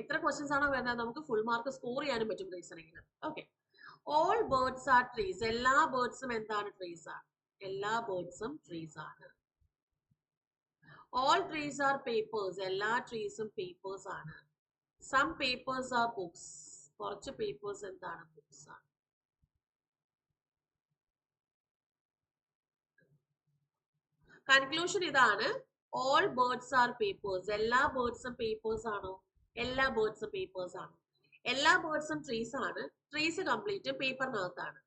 എത്ര ക്വസ്റ്റ്യൻസ് ആണോ വരുന്നത് നമുക്ക് ഫുൾ മാർക്ക് സ്കോർ ചെയ്യാനും പറ്റും റീസണിങ്ങിൽ. Okay, all birds are trees. എല്ലാ ബേർഡ്സും എന്താണ്? ട്രീസ് ആണ്. എല്ലാ ബേർഡ്സും ട്രീസ് ആണ്. All trees are papers. എല്ലാ ട്രീസും പേപ്പേഴ്സ് ആണ്. Some papers are books. കുറച്ച് പേപ്പേഴ്സ് എന്താണ്? ബുക്സ് ആണ്. കൺക്ലൂഷൻ ഇതാണ്, ഓൾ ബേർഡ്സ് ആർ പേപ്പേഴ്സ്. എല്ലാ ബേർഡ്സും പേപ്പേഴ്സ് ആണോ? എല്ലാ ബേർഡ്സും പേപ്പേഴ്സ് ആണ്. എല്ലാ ബേർഡ്സും ട്രീസ് ആണ്. ട്രീസ് കംപ്ലീറ്റ് പേപ്പറിനകത്താണ്.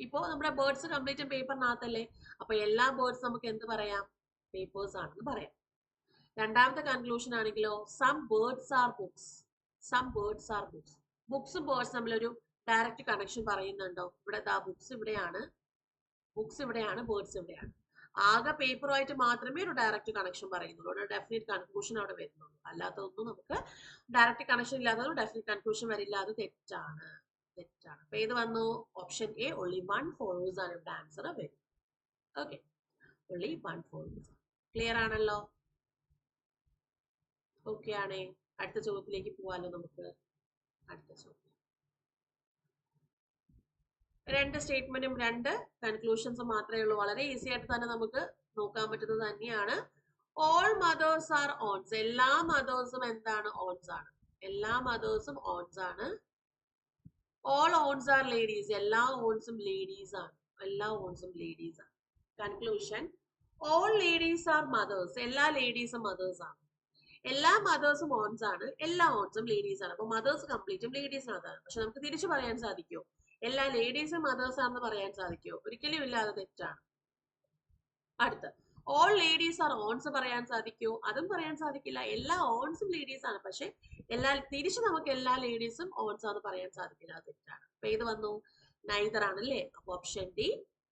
ഇപ്പോ നമ്മുടെ ബേർഡ്സ് കംപ്ലീറ്റ് പേപ്പറിനകത്തല്ലേ, അപ്പൊ എല്ലാ ബേർഡ്സ് നമുക്ക് എന്ത് പറയാം? പേപ്പേഴ്സ് ആണെന്ന് പറയാം. രണ്ടാമത്തെ കൺക്ലൂഷൻ ആണെങ്കിലോ, some birds are books. Some birds are books. ബുക്സും ബേർഡ്സ് തമ്മിലൊരു ഡയറക്റ്റ് കണക്ഷൻ പറയുന്നുണ്ടോ? ഇവിടെ ബുക്സ് ഇവിടെയാണ്, ബേർഡ്സ് ഇവിടെയാണ്. ആകെ പേപ്പറുമായിട്ട് മാത്രമേ ഒരു ഡയറക്റ്റ് കണക്ഷൻ പറയുന്നുള്ളൂ, ഒരു ഡെഫിനിറ്റ് കൺക്ലൂഷൻ അവിടെ വരുന്നുള്ളൂ. അല്ലാത്തതൊന്നും നമുക്ക് ഡയറക്റ്റ് കണക്ഷൻ ഇല്ലാത്തതും ഡെഫിനിറ്റ് കൺക്ലൂഷൻ വരില്ല. അത് തെറ്റാണ്. അപ്പൊ ഏത് വന്നു? Option A, only one follows ആണ് ഇവിടെ ആൻസർ വരും. Okay, only one follows. Clear ആണല്ലോ? ഓക്കെ ആണേ, അടുത്ത ചോദ്യത്തിലേക്ക് പോവാലോ നമുക്ക്. അടുത്ത ചോദ്യം, രണ്ട് സ്റ്റേറ്റ്മെന്റും രണ്ട് കൺക്ലൂഷൻസും മാത്രമേ ഉള്ളൂ. വളരെ ഈസി ആയിട്ട് തന്നെ നമുക്ക് നോക്കാൻ പറ്റുന്നത് തന്നെയാണ്. All mothers are aunts. എല്ലാ മദേഴ്സും എന്താണ്? ഓൺസ് ആണ്. എല്ലാ മദേഴ്സും ഓൺസ് ആണ്. All aunts are ladies. എല്ലാ ഓൺസും ലേഡീസ് ആണ്. എല്ലാ ഓൺസും ലേഡീസ് ആണ്. Conclusion, all ladies are mothers. എല്ലാ ലേഡീസും മദേഴ്സ് ആണ്. എല്ലാ മദേഴ്സും ഓൺസ് ആണ്. എല്ലാ ഓൺസും ലേഡീസ് ആണ്. അപ്പൊ മദേഴ്സ് കംപ്ലീറ്റും ലേഡീസിനകത്താണ്. പക്ഷെ നമുക്ക് തിരിച്ചു പറയാൻ സാധിക്കുമോ? എല്ലാ ലേഡീസും മദേഴ്സ് ആണെന്ന് പറയാൻ സാധിക്കുമോ? ഒരിക്കലും ഇല്ല, അത് തെറ്റാണ്. അടുത്ത, ഓൾ ലേഡീസ് ആർ ഓൺസ് പറയാൻ സാധിക്കുമോ? അതും പറയാൻ സാധിക്കില്ല. എല്ലാ ഓൺസും ലേഡീസ് ആണ്. പക്ഷെ തിരിച്ച് നമുക്ക് എല്ലാ ലേഡീസും ഓൺസ് ആണെന്ന് പറയാൻ സാധിക്കില്ല, അത് തെറ്റാണ്. അപ്പൊ ഏത് വന്നു? നൈദർ ആണല്ലേ. അപ്പൊ ഓപ്ഷൻ ഡി,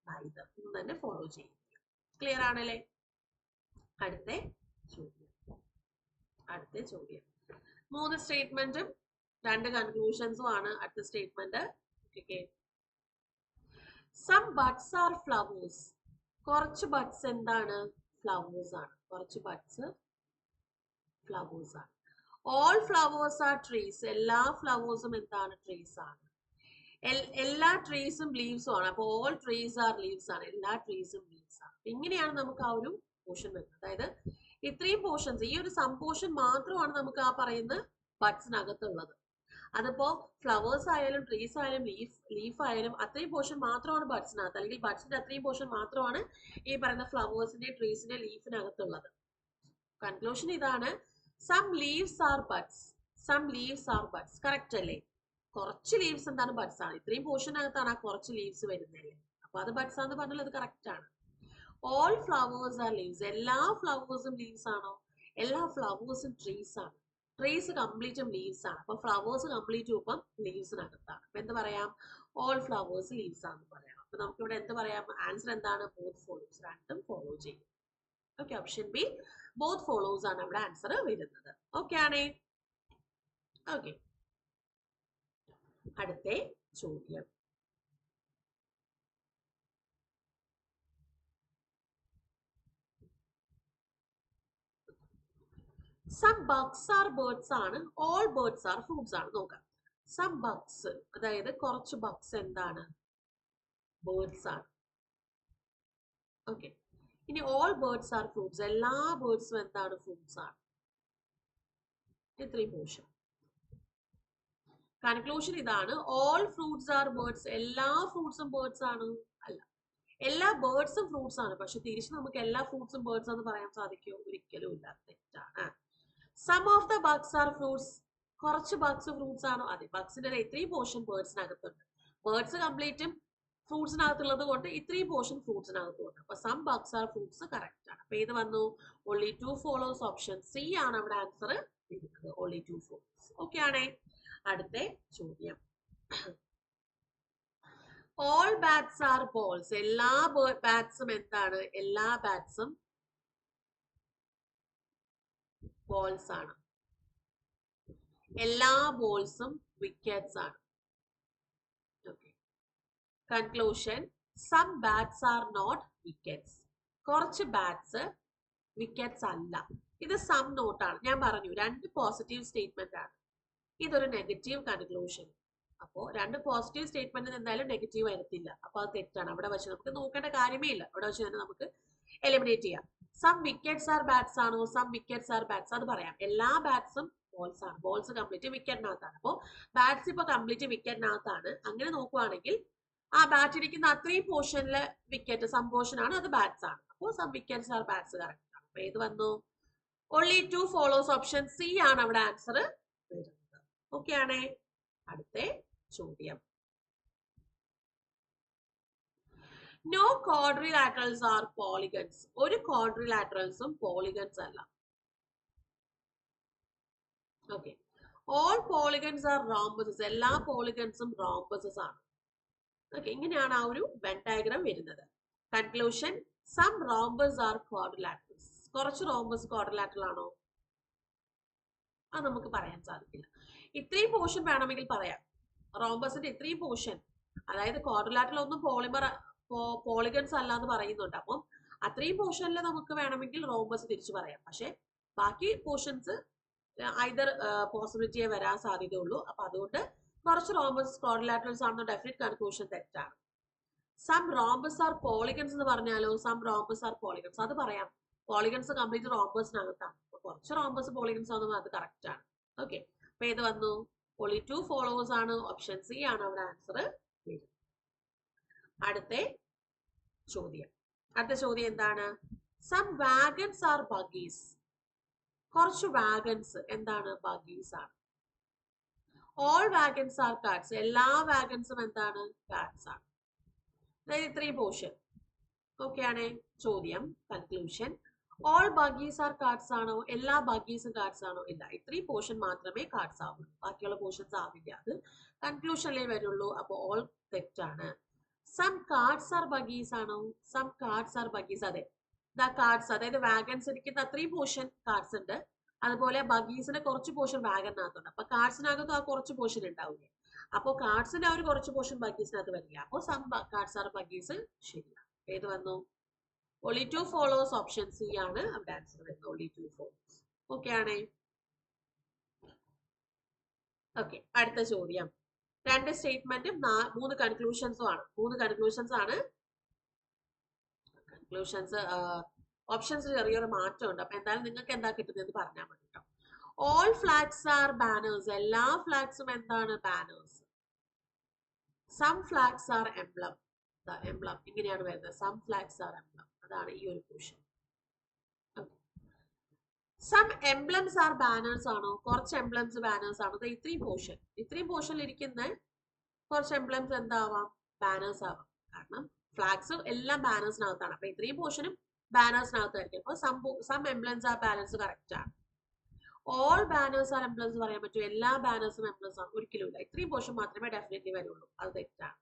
നൈദർ എന്ന് തന്നെ ഫോളോ ചെയ്യും. ക്ലിയർ ആണല്ലേ? അടുത്ത ചോദ്യം, 3 സ്റ്റേറ്റ്മെന്റും 2 കൺക്ലൂഷൻസും ആണ് അടുത്ത statement. Some buds are flowers. കുറച്ച് ബഡ്സ് എന്താണ്? ഫ്ലവേഴ്സ് ആണ്. കുറച്ച് ബഡ്സ് ഫ്ലവേഴ്സ് ആണ്. All flowers are trees. എല്ലാ ഫ്ലവേഴ്സും എന്താണ്? ട്രീസ് ആണ്. എല്ലാ ട്രീസും ലീവ്സും ആണ്. അപ്പൊ ഓൾ ട്രീസ് ആർ ലീവ്സ് ആണ്. എല്ലാ ട്രീസും ലീവ്സ് ആണ്. ഇങ്ങനെയാണ് നമുക്ക് ആ ഒരു പോർഷൻ വരുന്നത്. അതായത് ഇത്രയും പോർഷൻസ്, ഈ ഒരു സം പോർഷൻ മാത്രമാണ് നമുക്ക് ആ പറയുന്ന ബഡ്സിനകത്തുള്ളത്. അതിപ്പോ ഫ്ലവേഴ്സ് ആയാലും ട്രീസ് ആയാലും ലീഫ് ആയാലും അത്രയും പോർഷൻ മാത്രമാണ് ബഡ്സിനകത്ത്, അല്ലെങ്കിൽ ബഡ്സിന്റെ അത്രയും പോർഷൻ മാത്രമാണ് ഈ പറയുന്ന ഫ്ലവേഴ്സിന്റെ ട്രീസിന്റെ ലീഫിനകത്തുള്ളത്. കൺക്ലൂഷൻ ഇതാണ്, some leaves are buds. Some leaves are buds. Correct അല്ലേ? കുറച്ച് ലീവ്സ് എന്താണ്? ബഡ്സ് ആണ്. ഇത്രയും പോർഷനകത്താണ് ആ കുറച്ച് ലീവ്സ് വരുന്നല്ലേ. അപ്പൊ അത് ബഡ്സ് ആണെന്ന് പറഞ്ഞാൽ അത് കറക്റ്റ് ആണ്. All flowers R leaves. എല്ലാ ഫ്ലവേഴ്സും ലീവ്സ് ആണോ? എല്ലാ ഫ്ലവേഴ്സും ട്രീസ് ആണ്. ട്രീസ് കംപ്ലീറ്റും ലീവ്സ് ആണ്. അപ്പൊ ഫ്ലവേഴ്സ് കംപ്ലീറ്റും ഇപ്പം ലീവ്സിനകത്താണ്. അപ്പൊ എന്ത് പറയാം? ഓൾ ഫ്ലവേഴ്സ് ലീവ്സ് ആണെന്ന് പറയാം. അപ്പൊ നമുക്ക് ഇവിടെ എന്ത് പറയാം? ആൻസർ എന്താണ്? Both follows. രണ്ടും ഫോളോ ചെയ്യും. Okay, option B, both follows ആണ് ഇവിടെ ആൻസർ വരുന്നത്. ഓക്കെ ആണേ? ഓക്കെ, അടുത്ത ചോദ്യം, സം ബഗ്സ് ആർ ബേർഡ്സ് ആണ്. ഓൾ ബേർഡ്സ് ആർ ഫ്രൂട്ട്സ് ആണ്. നോക്കാം, സം ബഗ്സ്, അതായത് കുറച്ച് ബഗ്സ് എന്താണ്? ബേർഡ്സ് ആണ്. ഓക്കെ, ഇനി ഓൾ ബേർഡ്സ് ആർ ഫ്രൂട്ട്സ്. എല്ലാ ബേർഡ്സും എന്താണ്? ഫ്രൂട്ട്സ് ആണ്. ഇത്രയും പോർഷൻ. കൺക്ലൂഷൻ ഇതാണ്, ഓൾ ഫ്രൂട്ട്സ് ആർ ബേർഡ്സ്. എല്ലാ ഫ്രൂട്ട്സും ബേർഡ്സ് ആണ്? അല്ല, എല്ലാ ബേർഡ്സും ഫ്രൂട്ട്സ് ആണ്. പക്ഷെ തിരിച്ച് നമുക്ക് എല്ലാ ഫ്രൂട്ട്സും ബേർഡ്സ് എന്ന് പറയാൻ സാധിക്കുമോ? ഒരിക്കലും ഇല്ല, തെറ്റാണ്. Some of the bugs are fruits. കുറച്ച് ബഗ്സ് ഫ്രൂട്ട്സ് ആണോ? അതെ, ബഗ്സിന്റെ ഇത്രയും പോർഷൻ ബേർഡ്സിനകത്തുണ്ട്. ബേർഡ്സ് കംപ്ലീറ്റും ഫ്രൂട്ട്സിനകത്തുള്ളത് കൊണ്ട് ഇത്രയും പോർഷൻ ഫ്രൂട്ട്സിനകത്തുണ്ട്. അപ്പൊ some bugs are fruits correct ആണ്. അപ്പൊ ഏത് വന്നു? Only 2 follows. ഓപ്ഷൻ സി ആണ് അവിടെ ആൻസർ ഇരിക്കുന്നത്. Only 2 follows. ഓക്കെ ആണേ? അടുത്ത ചോദ്യം, ഓൾ ബാറ്റ്സ് ആർ ബോൾസ്. എല്ലാ ബാറ്റ്സും എന്താണ്? എല്ലാ ബാറ്റ്സും ബോൾസ് ആണ്. എല്ലാ ബോൾസും വിക്കറ്റ്സ് ആണ്. Okay, conclusion, some bats are not wickets. കുറച്ച് ബാറ്റ്സ് വിക്കറ്റ്സ് അല്ല. ഇത് സം നോട്ടാണ്. ഞാൻ പറഞ്ഞു 2 പോസിറ്റീവ് സ്റ്റേറ്റ്മെന്റ് ആണ്, ഇതൊരു നെഗറ്റീവ് കൺക്ലൂഷൻ. അപ്പോൾ 2 പോസിറ്റീവ് സ്റ്റേറ്റ്മെന്റിന് എന്തായാലും നെഗറ്റീവ് വരത്തില്ല. അപ്പൊ അത് തെറ്റാണ്. അവിടെ വെച്ച് നമുക്ക് നോക്കേണ്ട കാര്യമേ ഇല്ല. അവിടെ വെച്ച് തന്നെ നമുക്ക് എലിമിനേറ്റ് ചെയ്യാം. സം വിക്കറ്റ്സ് ആർ ബാറ്റ്സ് ആണോ? സം വിക്കറ്റ്സ് ആർ ബാറ്റ്സ്, അത് പറയാം. എല്ലാ ബാറ്റ്സും ബോൾസ് ആണ്. ബോൾസ് കംപ്ലീറ്റ് വിക്കറ്റിനകത്താണ്. അപ്പോൾ ബാറ്റ്സ് ഇപ്പൊ കംപ്ലീറ്റ് വിക്കറ്റിനകത്താണ്. അങ്ങനെ നോക്കുവാണെങ്കിൽ ആ ബാറ്റ് ഇരിക്കുന്ന അത്രയും പോർഷനിലെ വിക്കറ്റ് സം പോർഷൻ ആണ്, അത് ബാറ്റ്സ് ആണ്. അപ്പോൾ some wickets are bats correct ആണ്. അപ്പൊ ഏത് വന്നു? only 2 follows, ഓപ്ഷൻ സി ആണ് അവിടെ ആൻസർ വരുന്നത്. ഓക്കെ ആണേ. അടുത്ത ചോദ്യം. No quadrilaterals are polygons. ഒരു ക്വാഡ്രിലാറ്ററൽസും പോളിഗൺസ് അല്ല. Okay. All polygons are rhombuses. എല്ലാ പോളിഗൺസും റോംബസസ് ആണ്. ഓക്കെ, ഇങ്ങനെയാണ് ആ ഒരു വെൻ ഡയഗ്രാം വരുന്നത്. Conclusion, some rhombus are quadrilaterals. കുറച്ച് റോംബസ് ക്വാഡ്രിലാറ്ററൽ ആണോ? അത് നമുക്ക് പറയാൻ സാധിക്കില്ല. ഇത്രയും പോർഷൻ വേണമെങ്കിൽ പറയാം. റോംബസിന്റെ ഇത്രയും പോർഷൻ, അതായത് ക്വാഡ്രിലാറ്ററൽ ഒന്നും പോളിഗൺസ് അല്ല എന്ന് പറയുന്നുണ്ട്. അപ്പം അത്രയും പോർഷനിൽ നമുക്ക് വേണമെങ്കിൽ റോംബസ് തിരിച്ചു പറയാം. പക്ഷെ ബാക്കി പോർഷൻസ് ഐദർ പോസിബിലിറ്റിയെ വരാൻ സാധ്യതയുള്ളൂ. അപ്പൊ അതുകൊണ്ട് കുറച്ച് റോംബസ് ക്വാഡ്രിലാറ്ററൽസ് ആണെന്ന് ഡെഫിനറ്റ് കൺക്ലൂഷൻ തെറ്റാണ്. സം റോംബസ് ആർ പോളിഗൺസ് എന്ന് പറഞ്ഞാലോ? സം റോംബസ് ആർ പോളിഗൺസ്, അത് പറയാം. പോളിഗൺസ് കംപ്ലീറ്റ് റോംബസിനകത്താണ്. കുറച്ച് റോംബസ് പോളിഗൺസ് ആണെന്ന് അത് കറക്റ്റ് ആണ്. ഓക്കെ, അപ്പൊ ഏത് വന്നു? only 2 ഫോളോവേഴ്സ് ആണ്. ഓപ്ഷൻ സി ആണ് അവിടെ ആൻസർ വരുന്നത്. അടുത്ത ചോദ്യം എന്താണ്? Some wagons are buggies. കുറച്ച് വാഗൺസ് എന്താണ്? ബഗീസ് ആണ്. All wagons are cards. എല്ലാ വാഗൺസും എന്താണ്? കാർഡ്സ് ആണ്. അതായത് ഇത്രയും പോർഷൻ. ഓക്കെ ആണ് ചോദ്യം. കൺക്ലൂഷൻ, ഓൾ ബഗീസ് ആർ കാർഡ്സ് ആണോ? എല്ലാ ബഗീസും കാർഡ്സ് ആണോ? ഇല്ല, ഇത്രയും പോർഷൻ മാത്രമേ കാർഡ്സ് ആവുള്ളൂ. ബാക്കിയുള്ള പോർഷൻസ് ആവില്ല. അത് കൺക്ലൂഷനിലേ വരുള്ളൂ. അപ്പൊ ഓൾ തെറ്റാണ്. സം കാർഡ്സ് ആർ ബഗീസ് ആണോ? Some cards are buggies. അതെ, ദ കാർഡ്സ്, അതായത് വാഗൺസ് ഇരിക്കുന്ന അത്രയും പോർഷൻ കാർഡ്സ് ഉണ്ട്. അതുപോലെ ബഗീസിന് കുറച്ച് പോർഷൻ വാഗണിനകത്തുണ്ട്. അപ്പൊ കാർഡ്സിനകത്തും ആ കുറച്ച് പോർഷൻ ഉണ്ടാവില്ലേ? അപ്പോൾ കാർഡ്സിന്റെ ആ ഒരു കുറച്ച് പോർഷൻ ബഗീസിനകത്ത് വരില്ല. അപ്പോൾ സം കാർഡ്സ് ആർ ബഗീസ് ശരിയാണ്. ഏത് വന്നു? only 2 follows, ഓപ്ഷൻ സി ആണ് അവിടെ ആൻസർ വരുന്നത്. only 2 follows. ഓക്കെ ആണേ. ഓക്കെ, അടുത്ത ചോദ്യം. 2 സ്റ്റേറ്റ്മെന്റും 3 കൺക്ലൂഷൻസും ആണ്. 3 കൺക്ലൂഷൻസ് ആണ്. കൺക്ലൂഷൻസ് ഓപ്ഷൻസ് ചെറിയൊരു മാറ്റമുണ്ട്. അപ്പൊ എന്തായാലും നിങ്ങൾക്ക് എന്താ കിട്ടുന്നത് പറഞ്ഞാൽ മതി കേട്ടോ. All flags are banners. എല്ലാ ഫ്ലാഗ്സും എന്താണ്? Banners. Some flags are emblem. Emblem ഇങ്ങനെയാണ് വരുന്നത്. Some flags are emblem. അതാണ് ഈ ഒരു portion. Some emblems are banners ആണോ? കുറച്ച് എംബ്ലംസ് ബാനേഴ്സ് ആണോ? ഇത്രയും പോർഷനിൽ ഇരിക്കുന്ന കുറച്ച് എംബ്ലംസ് എന്താവാം? ബാനേഴ്സ് ആവാം. കാരണം ഫ്ലാഗ്സ് എല്ലാം ബാനേഴ്സിനകത്താണ്. അപ്പൊ ഇത്രയും പോർഷനും ബാനേഴ്സിനകത്തായിരിക്കും. അപ്പൊ some emblems are banners correct ആണ്. ഓൾ ബാനേഴ്സ് ആർ എംബ്ലംസ് പറയാൻ പറ്റും? എല്ലാ ബാനേഴ്സും എംബ്ലംസ് ആണ്? ഒരിക്കലും ഇല്ല. ഇത്രയും പോർഷൻ മാത്രമേ ഡെഫിനറ്റ്ലി വരുള്ളൂ. അത് തെറ്റാണ്.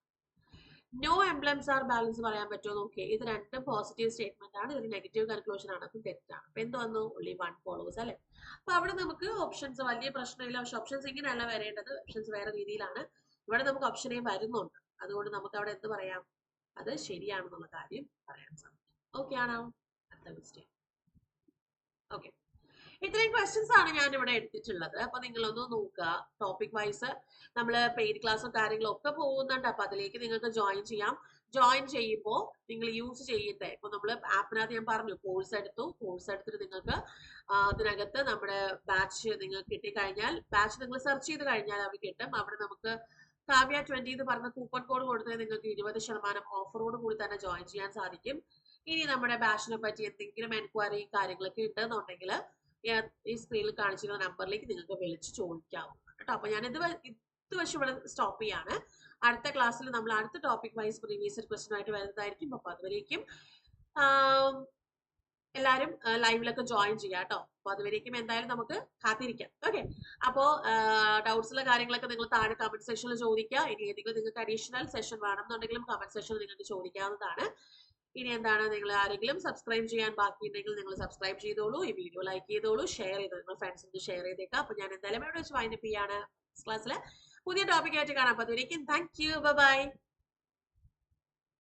നോ എംബ്ലംസ് ആർ ബാലൻസ് പറയാൻ പറ്റുമോ? നോക്കിയേ, ഇത് 2 പോസിറ്റീവ് സ്റ്റേറ്റ്മെന്റ് ആണ്. ഇതൊരു നെഗറ്റീവ് കൺക്ലൂഷൻ ആണ്. അത് തെറ്റാണ്. അപ്പൊ എന്ത് വന്നു? only 1 ഫോളോവേഴ്സ് അല്ലെ? അപ്പൊ അവിടെ നമുക്ക് ഓപ്ഷൻസ് വലിയ പ്രശ്നമില്ല. പക്ഷെ ഓപ്ഷൻസ് ഇങ്ങനെയല്ല വരേണ്ടത്. ഓപ്ഷൻസ് വേറെ രീതിയിലാണ്. ഇവിടെ നമുക്ക് ഓപ്ഷനേ വരുന്നുണ്ട്. അതുകൊണ്ട് നമുക്ക് അവിടെ എന്ത് പറയാം? അത് ശരിയാണെന്നുള്ള കാര്യം പറയാൻ സാധിക്കും. ഓക്കെ ആണോ? അടുത്ത ക്വസ്റ്റ്യൻ. ഓക്കെ, ഇത്രയും ക്വസ്റ്റ്യൻസ് ആണ് ഞാൻ ഇവിടെ എടുത്തിട്ടുള്ളത്. അപ്പൊ നിങ്ങളൊന്ന് നോക്കുക. ടോപ്പിക് വൈസ് നമ്മൾ പെയ്ഡ് ക്ലാസ്സും കാര്യങ്ങളും ഒക്കെ പോകുന്നുണ്ട്. അപ്പൊ അതിലേക്ക് നിങ്ങൾക്ക് ജോയിൻ ചെയ്യാം. ജോയിൻ ചെയ്യുമ്പോൾ നിങ്ങൾ യൂസ് ചെയ്യട്ടെ. ഇപ്പൊ നമ്മൾ ആപ്പിനകത്ത് ഞാൻ പറഞ്ഞു കോഴ്സ് എടുത്തിട്ട് നിങ്ങൾക്ക് അതിനകത്ത് നമ്മുടെ ബാച്ച് നിങ്ങൾക്ക് കിട്ടിക്കഴിഞ്ഞാൽ, ബാച്ച് നിങ്ങൾ സെർച്ച് ചെയ്ത് കഴിഞ്ഞാൽ അവർ കിട്ടും. അവിടെ നമുക്ക് കാവ്യ 20 എന്ന് പറഞ്ഞ കൂപ്പൺ കോഡ് കൊടുത്താൽ നിങ്ങൾക്ക് 20% ഓഫറോട് കൂടി തന്നെ ജോയിൻ ചെയ്യാൻ സാധിക്കും. ഇനി നമ്മുടെ ബാച്ചിനെ പറ്റി എന്തെങ്കിലും എൻക്വയറി കാര്യങ്ങളൊക്കെ ഉണ്ടെന്നുണ്ടെങ്കിൽ ഈ സ്ക്രീനിൽ കാണിച്ചിരുന്ന നമ്പറിലേക്ക് നിങ്ങൾക്ക് വിളിച്ച് ചോദിക്കാവുന്നതാണ് കേട്ടോ. അപ്പൊ ഞാൻ ഇത് വെച്ച് ഇവിടെ സ്റ്റോപ്പ് ചെയ്യാണ്. അടുത്ത ക്ലാസ്സിൽ നമ്മൾ അടുത്ത ടോപ്പിക് വൈസ് പ്രീവിയസ് ക്വസ്റ്റ്യൻ ആയിട്ട് വരുന്നതായിരിക്കും. അപ്പൊ അതുവരേക്കും എല്ലാവരും ലൈവിലൊക്കെ ജോയിൻ ചെയ്യാം കേട്ടോ. അപ്പൊ അതുവരേക്കും എന്തായാലും നമുക്ക് കാത്തിരിക്കാം. ഓക്കെ, അപ്പോ ഡൗട്ട്സിലെ കാര്യങ്ങളൊക്കെ നിങ്ങൾ താഴെ കമന്റ് സെക്ഷനിൽ ചോദിക്കുക. ഇനി ഏതെങ്കിലും നിങ്ങൾക്ക് അഡീഷണൽ സെഷൻ വേണമെന്നുണ്ടെങ്കിലും കമന്റ് സെക്ഷനിൽ നിങ്ങൾക്ക് ചോദിക്കാവുന്നതാണ്. ഇനി എന്താണ്, നിങ്ങൾ ആരെങ്കിലും സബ്സ്ക്രൈബ് ചെയ്യാൻ ബാക്കിയുണ്ടെങ്കിൽ നിങ്ങൾ സബ്സ്ക്രൈബ് ചെയ്തോളൂ. ഈ വീഡിയോ ലൈക്ക് ചെയ്തോളൂ, ഷെയർ ചെയ്തോളൂ, നിങ്ങൾ ഫ്രണ്ട്സിന് ഷെയർ ചെയ്തേക്കാം. അപ്പൊ ഞാൻ എന്തായാലും ഇവിടെ വെച്ച് വൈൻഡപ്പ് ചെയ്യാണ്. ക്ലാസ്സിലെ പുതിയ ടോപ്പിക് ആയിട്ട് കാണാം. അപ്പൊ അതുവരേക്കും താങ്ക് യു, ബൈ.